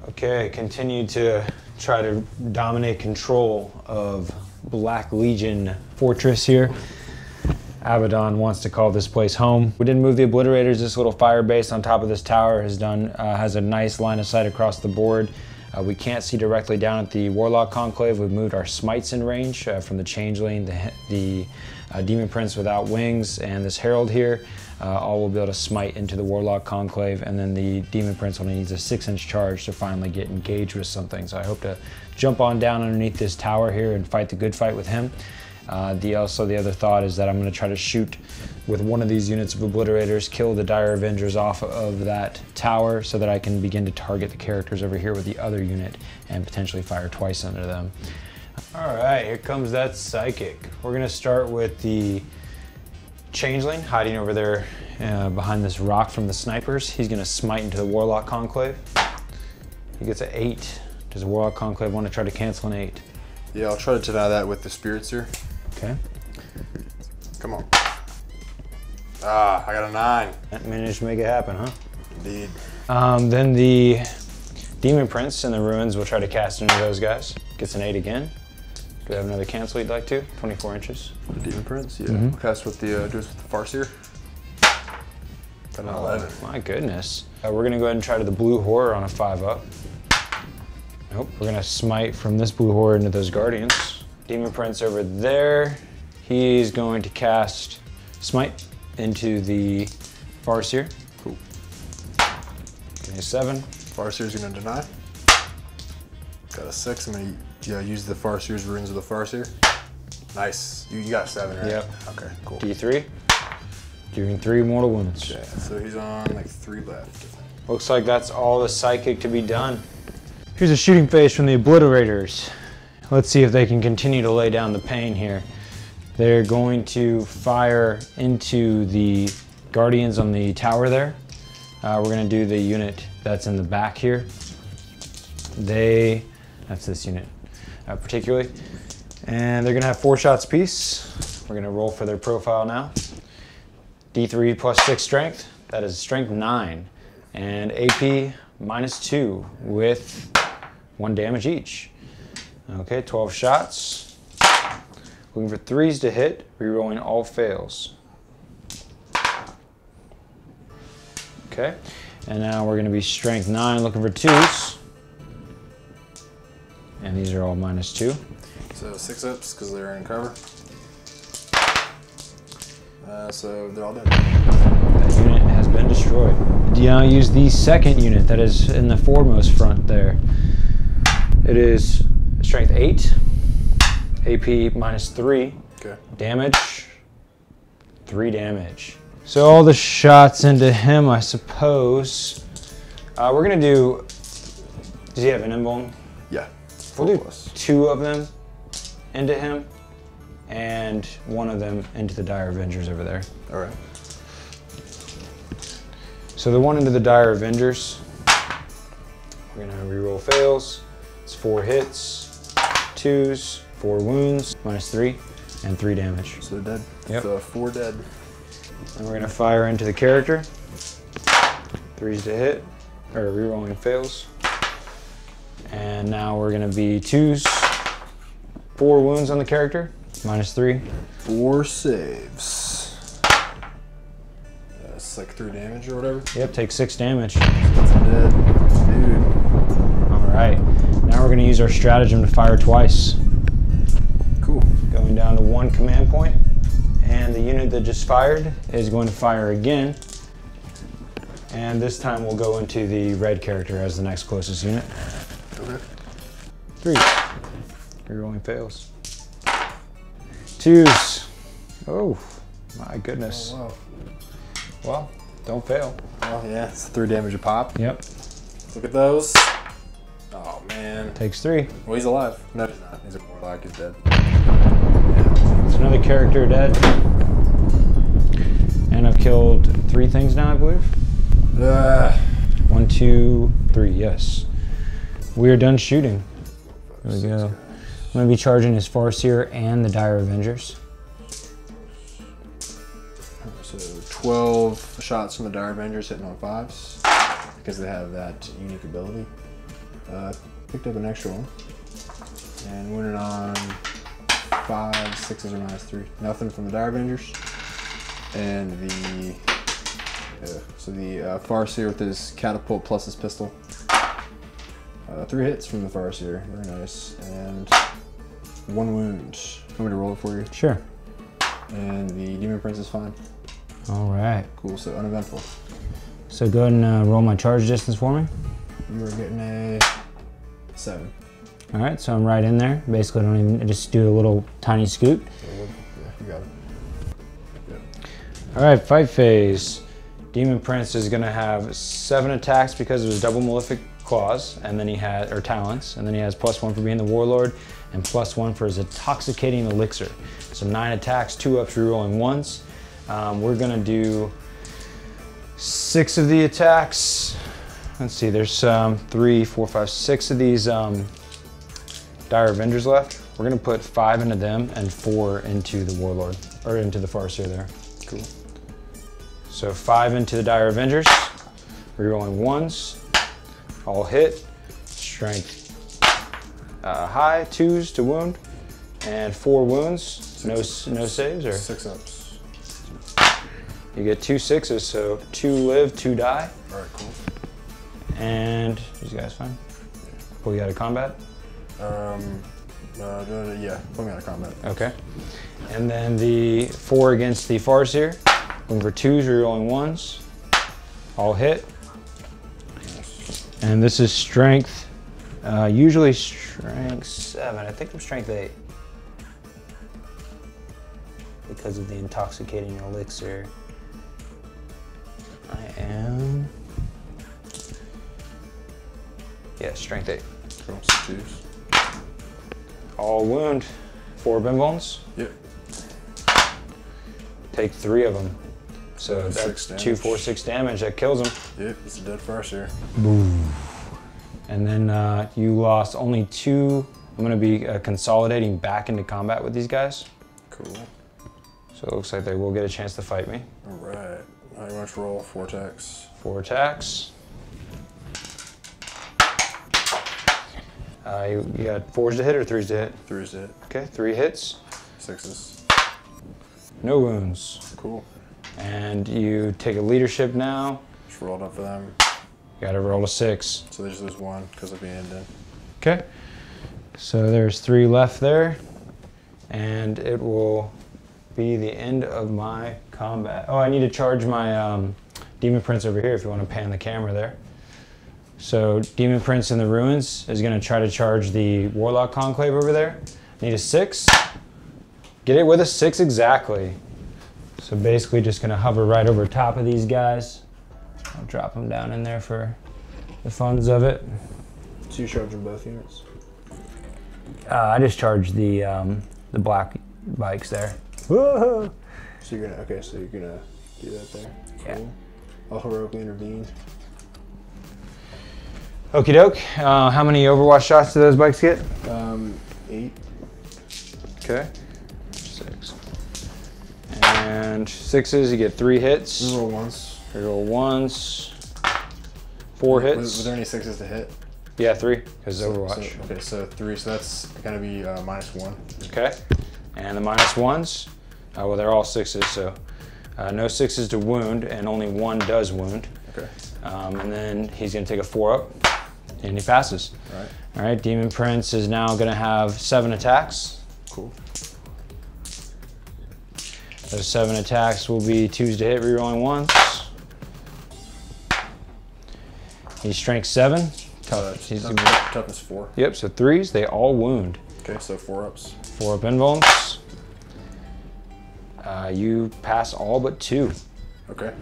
Okay, continue to try to dominate control of Black Legion Fortress here. Abaddon wants to call this place home. We didn't move the Obliterators. This little fire base on top of this tower has a nice line of sight across the board. We can't see directly down at the Warlock Conclave. We've moved our smites in range from the Changeling, the Demon Prince without wings, and this Herald here. All will be able to smite into the Warlock Conclave, and then the Demon Prince only needs a 6-inch charge to finally get engaged with something. So I hope to jump on down underneath this tower here and fight the good fight with him. The other thought is that I'm going to try to shoot with one of these units of Obliterators, kill the Dire Avengers off of that tower so that I can begin to target the characters over here with the other unit and potentially fire twice under them. All right, here comes that Psychic. We're going to start with the Changeling hiding over there behind this rock from the snipers. He's going to smite into the Warlock Conclave. He gets an 8. Does the Warlock Conclave want to try to cancel an 8? Yeah, I'll try to deny that with the spiritseer. Okay. Come on. Ah, I got a 9. That managed to make it happen, huh? Indeed. Then the Demon Prince in the ruins will try to cast into those guys. Gets an 8 again. Do we have another cancel you'd like to? 24 inches. The Demon Prince, yeah. Cast with the, do it with the Farseer. Got an 11. My goodness. We're gonna go ahead and try to the Blue Horror on a 5-up. Nope, we're gonna smite from this Blue Horror into those Guardians. Demon Prince over there. He's going to cast Smite into the Farseer. Cool. Give me a 7. Farseer's gonna deny. Got a 6. I'm gonna use the Farseer's runes of the Farseer. Nice. You got 7, right? Yep. Okay, cool. D3. Doing 3 mortal wounds. Okay, so he's on like 3 left. Looks like that's all the Psychic to be done. Here's a shooting phase from the Obliterators. Let's see if they can continue to lay down the pain here. They're going to fire into the Guardians on the tower there. We're gonna do the unit that's in the back here. That's this unit particularly. And they're gonna have 4 shots apiece. We're gonna roll for their profile now. D3 plus 6 strength, that is strength 9. And AP -2 with 1 damage each. Okay, 12 shots. Looking for 3s to hit, rerolling all fails. Okay, and now we're gonna be strength 9, looking for 2s. And these are all -2. So 6 ups because they're in cover. So they're all dead. That unit has been destroyed. Now use the second unit that is in the foremost front there. It is strength 8, AP -3, Okay. damage, 3 damage. So all the shots into him, I suppose. We're gonna do, does he have an emblem? Yeah. We'll do 4+. 2 of them into him and 1 of them into the Dire Avengers over there. All right. So the one into the Dire Avengers, we're gonna reroll fails. It's 4 hits, 2s, 4 wounds, -3, and 3 damage. So they're dead. Yep. So 4 dead. And we're gonna fire into the character. 3s to hit, or rerolling fails. And now we're gonna be 2s, 4 wounds on the character, -3. 4 saves. That's like 3 damage or whatever. Yep, take 6 damage. That's dead. Dude. All right, now we're gonna use our stratagem to fire twice. Cool. Going down to 1 command point, and the unit that just fired is going to fire again. And this time we'll go into the red character as the next closest unit. Okay. 3. Rerolling fails. 2s. Oh, my goodness. Oh, wow. Well, don't fail. Oh yeah, it's 3 damage a pop. Yep. Look at those. Oh man. Takes 3. Well, he's alive. No, he's not. He's a warlock. He's dead. It's another character dead. And I've killed 3 things now, I believe. 1, 2, 3, yes. We are done shooting. There we go. I'm going to be charging his Farseer and the Dire Avengers. So 12 shots from the Dire Avengers hitting on 5s because they have that unique ability. Picked up an extra one and wounded on 5, 6s or -3. Nothing from the Dire Avengers. And the Farseer with his catapult plus his pistol. 3 hits from the Farseer, very nice, and 1 wound. Want me to roll it for you? Sure. And the Demon Prince is fine. All right. Cool, so uneventful. So go ahead and roll my charge distance for me. You are getting a 7. All right, so I'm right in there. Basically, I just do a little tiny scoot. Yeah, you got it. Yep. All right, fight phase. Demon Prince is gonna have 7 attacks because of his double malefic claws, and then he has, or talents, and then he has +1 for being the warlord, and +1 for his intoxicating elixir. So 9 attacks, 2 ups, rerolling 1s. We're gonna do 6 of the attacks. Let's see, there's 3, 4, 5, 6 of these Dire Avengers left. We're gonna put 5 into them and 4 into the warlord, or into the Farseer there. Cool. So 5 into the Dire Avengers, rerolling 1s, all hit, strength high, 2s to wound, and 4 wounds, no saves, or? 6 ups. You get 2 6s, so 2 live, 2 die. All right, cool. And these guys fine? Pull you out of combat? Yeah, put me out of combat. Okay. And then the 4 against the Farseer, looking for 2s, rerolling 1s, all hit. And this is strength, usually strength 7. I think I'm strength 8. Because of the intoxicating elixir. I am, yeah, strength 8. Cool, so 2s. All wound, 4 bim bones. Yep. Take 3 of them. So that's 2, 4, 6 damage. That kills him. Yep, it's a dead Farseer. Boom. And then you lost only 2. I'm going to be consolidating back into combat with these guys. Cool. So it looks like they will get a chance to fight me. All right. How much roll? 4 attacks. 4 attacks. You got 4s to hit or 3s to hit? 3s to hit. Okay, 3 hits. 6s. No wounds. Cool. And you take a leadership now. Just rolled up for them. You gotta roll a 6. So there's this 1 because of being in. Okay. So there's 3 left there. And it will be the end of my combat. Oh, I need to charge my Demon Prince over here if you want to pan the camera there. So Demon Prince in the ruins is going to try to charge the Warlock Conclave over there. Need a 6. Get it with a 6 exactly. So basically just going to hover right over top of these guys. I'll drop them down in there for the funds of it. So you're charging both units? I just charged the black bikes there. Whoa! So you're gonna, so you're gonna do that there? Yeah. Cool. I'll heroically intervene. Okie doke. How many Overwatch shots do those bikes get? 8. Okay. 6. And 6s, you get 3 hits. Roll once. Reroll 1s. 4 hits. Was there any 6s to hit? Yeah, 3, because Overwatch. Okay, so 3, so that's gonna be -1. Okay. And the -1s, well, they're all 6s, so no 6s to wound, and only 1 does wound. Okay. And then he's gonna take a 4 up, and he passes. All right. All right, Demon Prince is now gonna have 7 attacks. Cool. Those 7 attacks will be 2s to hit, rerolling 1s. He's strength 7. Toughness 4. Yep, so 3s, they all wound. Okay, so 4 ups. 4 up invulns. You pass all but 2. Okay,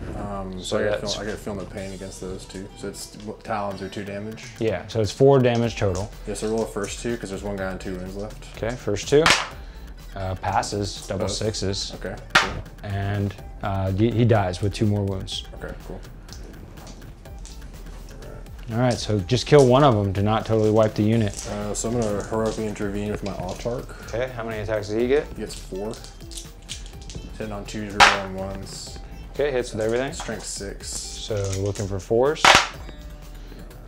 so I get feel no pain against those 2. So it's talons are 2 damage. Yeah, so it's 4 damage total. Yeah, so roll the first 2 because there's one guy on 2 wounds left. Okay, first 2. Passes, double 6s. Okay, cool. And he dies with 2 more wounds. Okay, cool. All right, so just kill one of them to not totally wipe the unit. So I'm gonna heroically intervene with my autarch. Okay, how many attacks does he get? He gets 4. Hitting on 2s, rerolling 1s. Okay, hits with everything. Strength 6. So looking for 4s.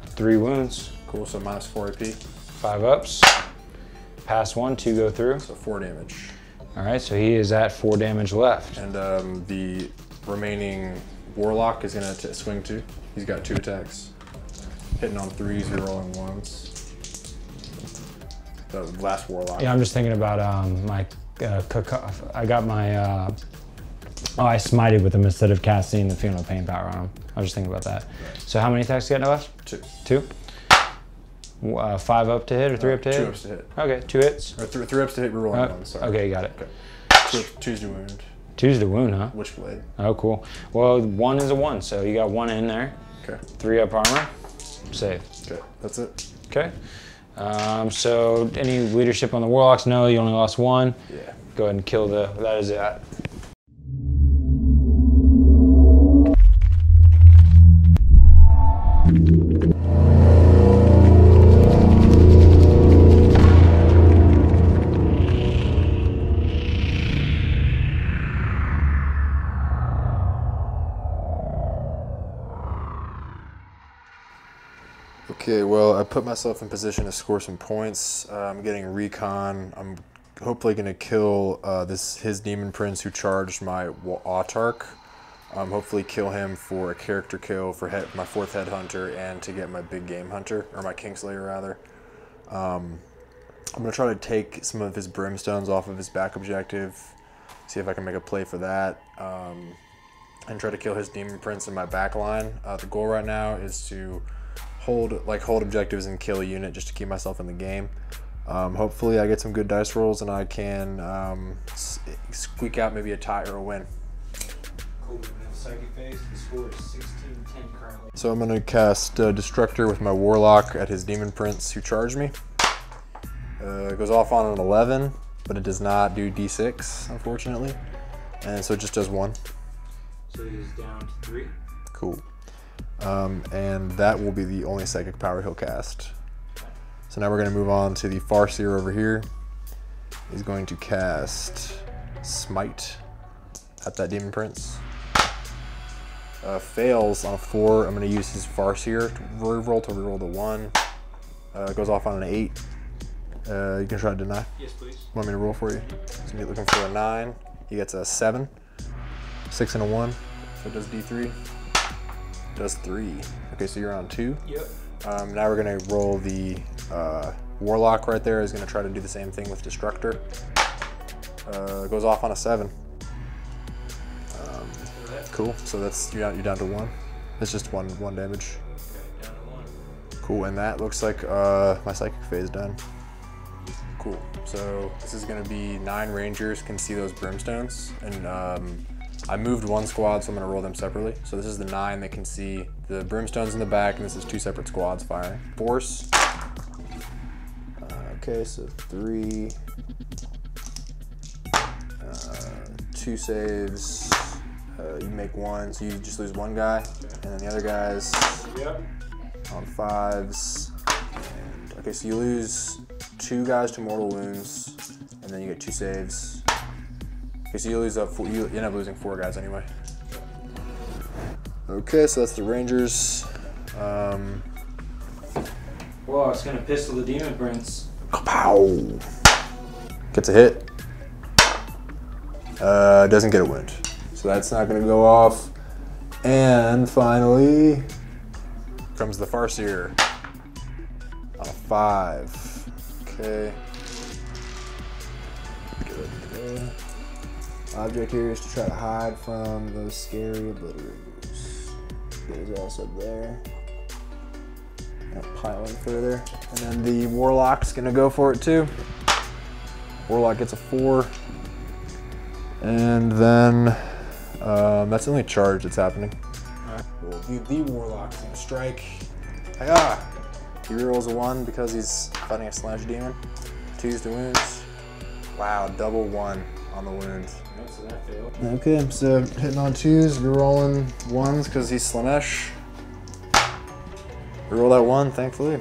3 wounds. Cool, so minus 4 AP. 5 ups. Pass 1, 2 go through. So 4 damage. All right, so he is at 4 damage left. And the remaining warlock is gonna swing 2. He's got 2 attacks. Hitting on 3s, rerolling 1s. The last warlock. Yeah, I'm just thinking about my, I got my, I smited with him instead of casting the Feel No Pain power on him. I was just thinking about that. So how many attacks you got left? 2. 2? 5 up to hit or 3 up to hit? 2 ups to hit. Okay, 2 hits. Or 3 ups to hit, rerolling 1s, sorry. Okay, you got it. Okay. 2's to wound. 2's the wound, huh? Witchblade. Oh, cool. Well, 1 is a 1, so you got 1 in there. Okay. 3 up armor. Save. Okay, that's it. Okay. So any leadership on the warlocks? No, you only lost 1. Yeah. Go ahead and kill that is it. Okay, well, I put myself in position to score some points. I'm getting recon. I'm hopefully going to kill his demon prince who charged my autarch. Hopefully kill him for a character kill for my 4th headhunter and to get my big game hunter, or my kingslayer rather. I'm going to try to take some of his brimstones off of his back objective, see if I can make a play for that, and try to kill his demon prince in my back line. The goal right now is to hold objectives and kill a unit just to keep myself in the game. Hopefully I get some good dice rolls and I can squeak out maybe a tie or a win. Cool. Psychic phase, the score is 16-10 currently. So I'm going to cast Destructor with my warlock at his demon prince who charged me. It goes off on an 11, but it does not do d6, unfortunately. And so it just does 1. So it is down to 3. Cool. And that will be the only psychic power he'll cast. So now we're going to move on to the Farseer over here. He's going to cast Smite at that demon prince. Fails on a 4. I'm going to use his Farseer to reroll the 1. Goes off on an 8. You can try to deny. Yes, please. Want me to roll for you? So you're looking for a 9. He gets a 7. 6 and a 1. So it does D3. Does 3. Okay, so you're on 2. Yep. Now we're gonna roll the warlock right there. Is gonna try to do the same thing with Destructor. Goes off on a 7. Cool. So that's you're down to 1. It's just one damage. Okay, down to 1. Cool. And that looks like my psychic phase done. Cool. So this is gonna be 9 rangers can see those brimstones, and I moved 1 squad, so I'm going to roll them separately. So this is the 9 that can see the brimstones in the back, and this is 2 separate squads firing. Force. Okay, so 3. 2 saves. You make 1, so you just lose 1 guy, and then the other guys on 5s. And, okay, so you lose 2 guys to mortal wounds, and then you get 2 saves. Okay, so you end up losing 4 guys anyway. Okay, so that's the Rangers. Well, it's gonna pistol the demon prince. Pow! Gets a hit. Doesn't get a wound. So that's not gonna go off. And finally, comes the Farseer. On a 5. Okay. Good. Object here is to try to hide from those scary obliterators. Get his ass up there. Gonna pile it further. And then the warlock's gonna go for it too. Warlock gets a 4. And then that's the only charge that's happening. Alright, we'll do the warlock. He's gonna strike. Ah! He rerolls a 1 because he's fighting a Slaanesh demon. 2s to wounds. Wow, double 1 on the wound. So that failed. Okay, so hitting on 2s, rerolling 1s because he's Slaanesh. Reroll that 1, thankfully.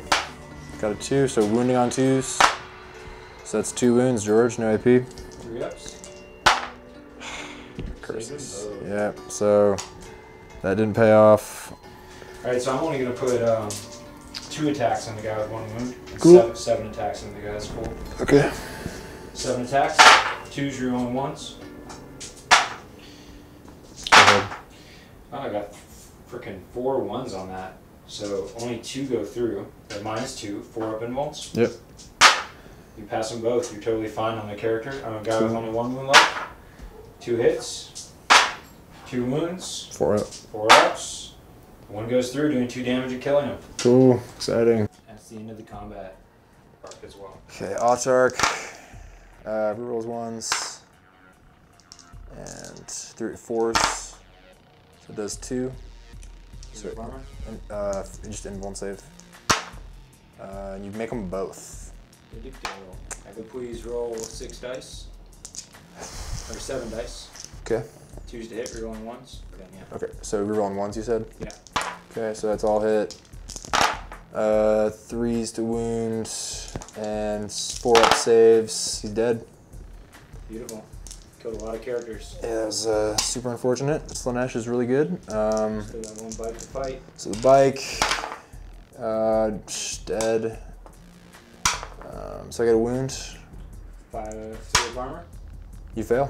Got a 2, so wounding on 2s. So that's 2 wounds, George, no AP. 3 ups. Curses. Yeah, so that didn't pay off. Alright, so I'm only going to put 2 attacks on the guy with 1 wound. Cool. 7 attacks on the guy that's full. Okay. 7 attacks, 2s you're only 1s. Go ahead. Oh, I got freaking 4 1s on that. So only 2 go through. They're -2, 4 up invulns. Yep. You pass them both, you're totally fine on the character. I'm a guy with only 1 wound left. 2 hits, 2 wounds, 4 up. 4 ups. 1 goes through, doing 2 damage and killing him. Cool, exciting. That's the end of the combat arc as well. Okay, Autark. Rerolls 1s. And 3 4s. So it does 2. So, just invuln save. And you make them both. I could please roll 6 dice. Or 7 dice. Okay. 2s to hit, rerolling 1s. Yeah. Okay, so rerolling 1s you said? Yeah. Okay, so that's all hit. 3s to wound. And 4 up saves. He's dead. Beautiful. Killed a lot of characters. Yeah, that was super unfortunate. Slaanesh is really good. Still got 1 bike to fight. So the bike, dead. So I get a wound. 3 of armor. You fail.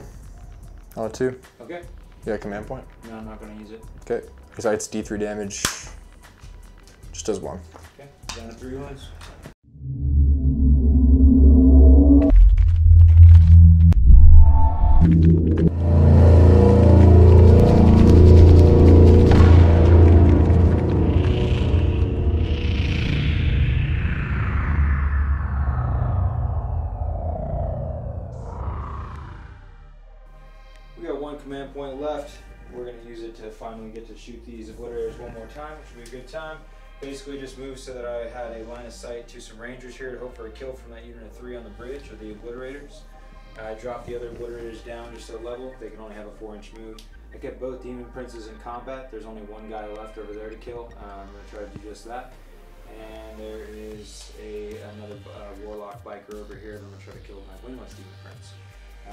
Oh, 2. Okay. You got a command point? No, I'm not going to use it. Okay. Besides D3 damage, just does 1. Okay. Down to 3 wounds. We got 1 command point left. We're going to use it to finally get to shoot these obliterators 1 more time, which will be a good time. Basically just moved so that I had a line of sight to some rangers here to hope for a kill from that unit of 3 on the bridge, or the obliterators. I dropped the other obliterators down just a level. They can only have a 4-inch move. I kept both demon princes in combat. There's only 1 guy left over there to kill. I'm going to try to do just that. And there is another warlock biker over here, and I'm going to try to kill my wingless demon prince.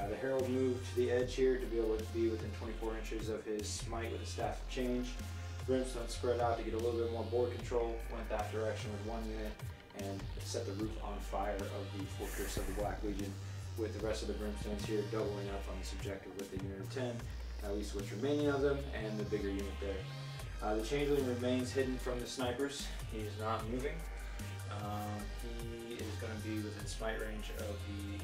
The herald moved to the edge here to be able to be within 24 inches of his smite with a staff of change. Brimstone spread out to get a little bit more board control, went that direction with 1 unit, and set the roof on fire of the fortress of the Black Legion, with the rest of the Brimstones here doubling up on this objective with a unit of 10, at least what's remaining of them, and the bigger unit there. The changeling remains hidden from the snipers. He is not moving. He is going to be within smite range of the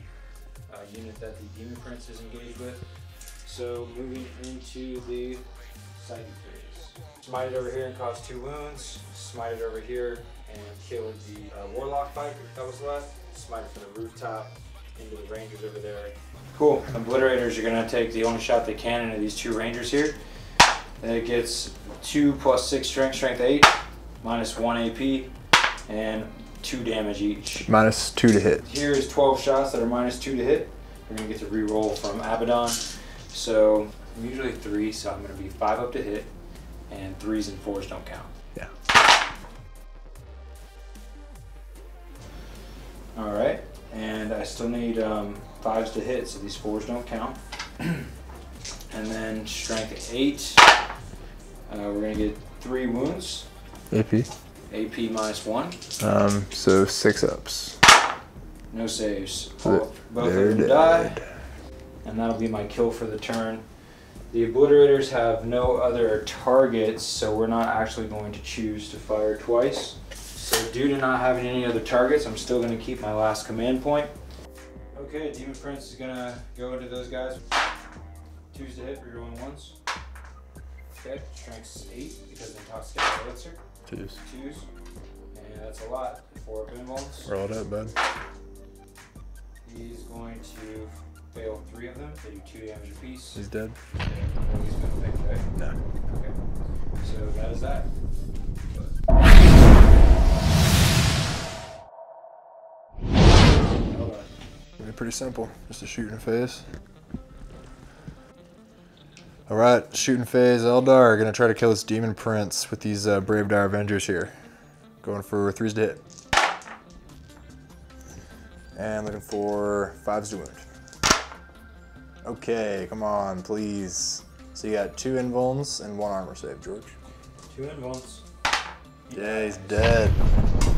unit that the demon prince is engaged with. So moving into the psychic phase. Smited over here and caused 2 wounds. Smited over here and killed the warlock biker that was left. Smited from the rooftop into the rangers over there. Cool. Obliterators are going to take the only shot they can into these 2 rangers here. And it gets 2 plus 6 strength, strength 8, minus 1 AP, and 2 damage each. -2 to hit. Here is 12 shots that are -2 to hit. We're going to get to re-roll from Abaddon. So I'm usually 3, so I'm going to be 5 up to hit, and 3s and 4s don't count. Yeah. Alright, and I still need 5s to hit, so these 4s don't count. And then strength 8, we're going to get 3 wounds. AP. AP -1. So 6 ups. No saves. So Both of them die. And that'll be my kill for the turn. The obliterators have no other targets, so we're not actually going to choose to fire twice. So due to not having any other targets, I'm still going to keep my last command point. Okay, Demon Prince is going to go into those guys. 2s to hit, rerolling 1s. Okay, strength's 8 because of intoxicated elixir. 2s. 2s. And Yeah, that's a lot. 4 pinballs. Roll it up, bud. He's going to fail 3 of them. They do 2 damage apiece. He's dead? Yeah, well, he's going to make it, right? No. Okay. So that is that. Pretty simple. Just a shooting phase. Alright, shooting phase. Eldar gonna try to kill this demon prince with these brave dire avengers here. Going for 3s to hit. And looking for 5s to wound. Okay, come on, please. So you got 2 invulns and 1 armor save, George. 2 invulns. Yeah, he's dead.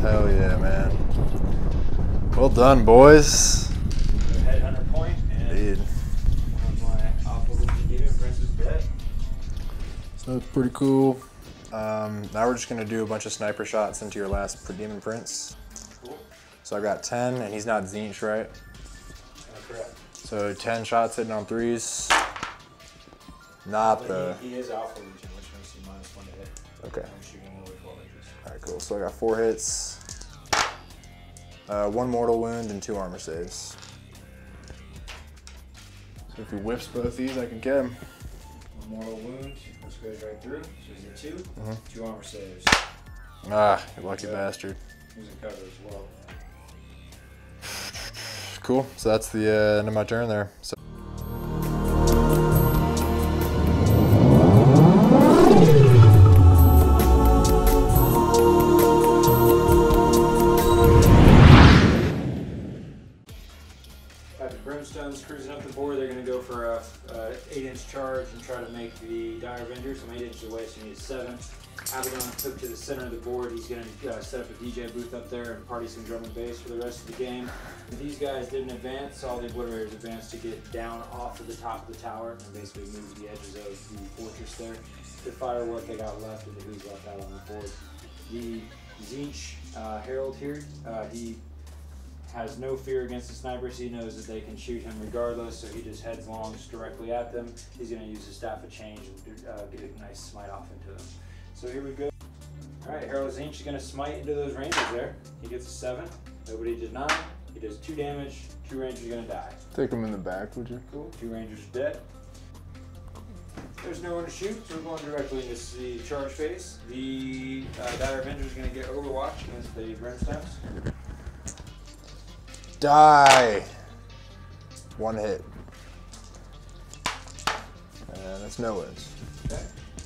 Hell yeah, man. Well done, boys. Headhunter point, and Indeed. one of my awful demon prince is dead. So that's pretty cool. Now we're just gonna do a bunch of sniper shots into your last demon prince. Cool. So I've got 10, and he's not Tzeentch, right? Correct. So 10 shots hitting on 3s. Not the. He is Alpha Legion, which makes you -1 to hit. Okay. I'm shooting him with 12 inches. Alright, cool. So I got 4 hits, 1 mortal wound, and 2 armor saves. So if he whips both these, I can get him. 1 mortal wound, which goes right through. So he's at 2. 2 armor saves. Ah, you lucky bastard. He's a cover as well. Cool. So that's the end of my turn there. So Brimstone's cruising up the board. They're going to go for a 8-inch charge and try to make the Dire Avengers. I'm 8 inches away, so he needs 7. Abaddon took to the center of the board. He's going to set up a DJ booth up there and party some drum and bass for the rest of the game. If these guys didn't advance, all the Obliterators advanced to get down off of the top of the tower and basically move the edges of the fortress there to fire what they got left and who's left out on the board. The Tzeentch Herald here, he has no fear against the snipers. He knows that they can shoot him regardless, so he just heads longs directly at them. He's going to use his Staff of Change and get a nice smite off into them. So here we go. Alright, Herald Tzeentch is going to smite into those rangers there. He gets a 7. Nobody did 9. He does 2 damage. 2 rangers are going to die. take him in the back, would you? Cool. 2 rangers are dead. There's nowhere to shoot, so we're going directly into the charge phase. The Dire Avenger is going to get Overwatch against the Brimstones. Die! 1 hit. And that's no wins. Okay.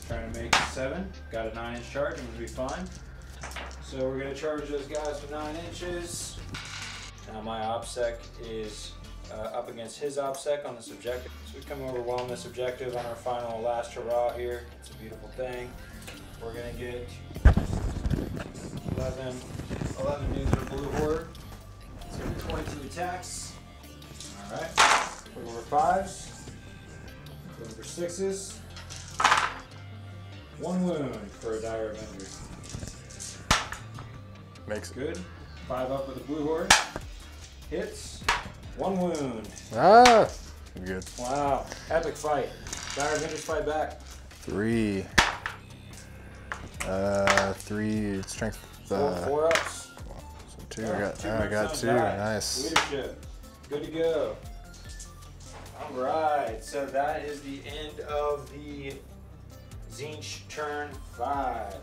Trying to make 7. Got a 9-inch charge, and we'll be fine. So we're going to charge those guys with 9 inches. Now my OBSEC is up against his OBSEC on this objective. So we come overwhelm this objective on our final last hurrah here. It's a beautiful thing. We're going to get 11 dudes with blue horde. It's going to be 22 attacks. Alright. Looking for 5s. Looking for 6s. 1 wound for a Dire Avenger. Makes it. Good. 5 up with a blue horde. Hits. 1 wound. Ah! Good. Wow. Epic fight. Dire Avengers fight back. 3. 3 strength. 4 ups. So 2. Yeah, I got 2. Nice. Leadership. Good to go. Alright, so that is the end of the Tzeentch turn 5.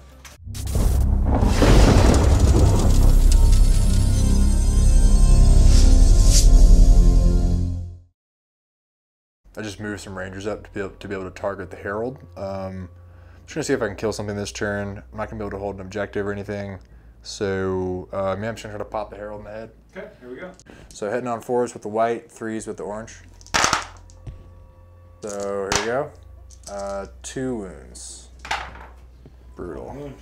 I just moved some rangers up to be able to target the Herald. I'm just gonna see if I can kill something this turn. I'm not gonna be able to hold an objective or anything. So I'm just gonna try to pop the Herald in the head. Okay, here we go. So hitting on 4s with the white, 3s with the orange. So here we go. 2 wounds. Brutal.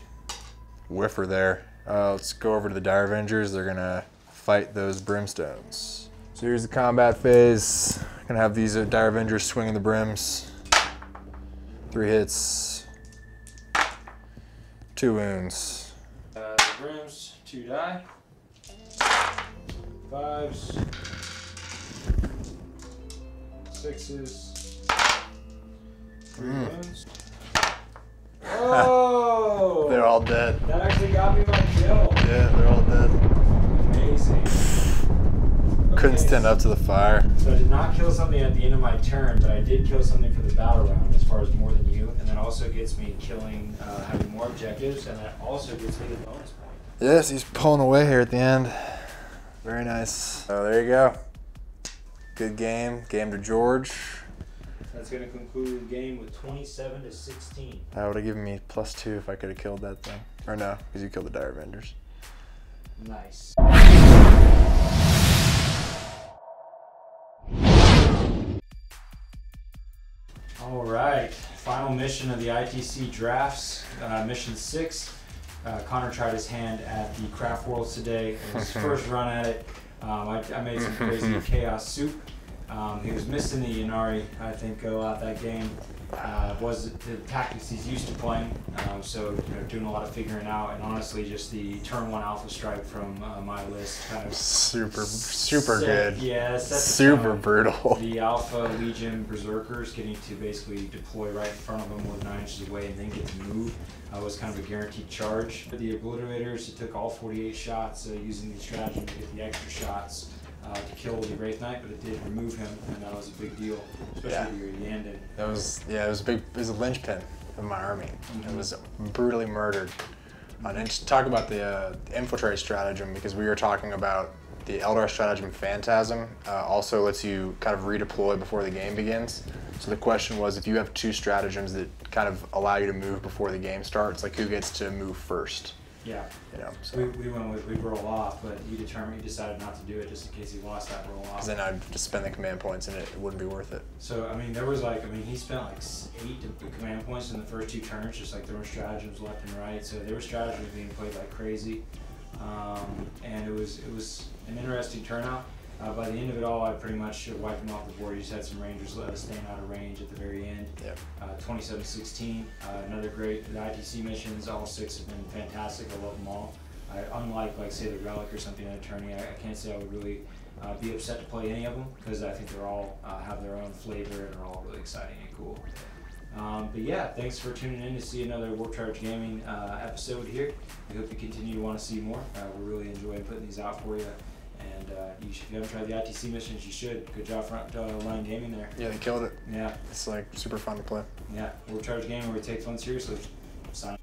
Whiffer there. Let's go over to the Dire Avengers. They're gonna fight those Brimstones. So here's the combat phase. Gonna have these Dire Avengers swinging the brims. 3 hits. 2 wounds. The brims, 2 die. 5s. 6s. 3 wounds. Oh! They're all dead. That actually got me my kill. Yeah, they're all dead. Amazing. Couldn't stand up to the fire. So I did not kill something at the end of my turn, but I did kill something for the battle round as far as more than you, and that also gets me killing, having more objectives, and that also gets me the bonus point. Yes, he's pulling away here at the end. Very nice. So there you go. Good game. Game to George. That's going to conclude the game with 27 to 16. That would have given me +2 if I could have killed that thing. Or no, because you killed the Dire Vendors. Nice. All right, final mission of the ITC drafts, mission 6. Connor tried his hand at the Craftworlds today. It was his first run at it. I made some crazy chaos soup. He was missing the Ynnari, I think, a lot that game. Was the tactics he's used to playing, so doing a lot of figuring out, and honestly, just the turn 1 alpha strike from my list kind of super good. Yeah, super brutal. The Alpha Legion Berzerkers getting to basically deploy right in front of them with 9 inches away and then get to move was kind of a guaranteed charge. The Obliterators, it took all 48 shots using the stratagem to get the extra shots to kill the Wraithknight, but it did remove him, and that was a big deal, especially your Iyanden. That was it was big. It was a linchpin of my army. It was brutally murdered. And just talk about the infiltrate stratagem, because we were talking about the Eldar stratagem Phantasm. Also lets you kind of redeploy before the game begins. So the question was, if you have 2 stratagems that kind of allow you to move before the game starts, like who gets to move first? Yeah. So. We went with we'd roll off, but he decided not to do it just in case he lost that roll off. Because then I'd just spend the command points and it wouldn't be worth it. So there was he spent like 8 command points in the first 2 turns, just like there were stratagems left and right. So there were stratagems being played like crazy, and it was an interesting turnout. By the end of it all, I pretty much wiped them off the board. You just had some rangers staying out of range at the very end. Yep. 27-16, another great. The ITC missions, all 6 have been fantastic. I love them all. Unlike, say, the Relic or something at Attorney, I can't say I would really be upset to play any of them, because I think they're all have their own flavor and are all really exciting and cool. But yeah, thanks for tuning in to see another Warp Charge Gaming episode here. We hope you continue to want to see more. We're really enjoying putting these out for you. And if you haven't tried the ITC missions, you should. Good job front line gaming there. Yeah, they killed it. Yeah. It's like super fun to play. Yeah, Warp Charge Gaming, where we take fun seriously. Sign.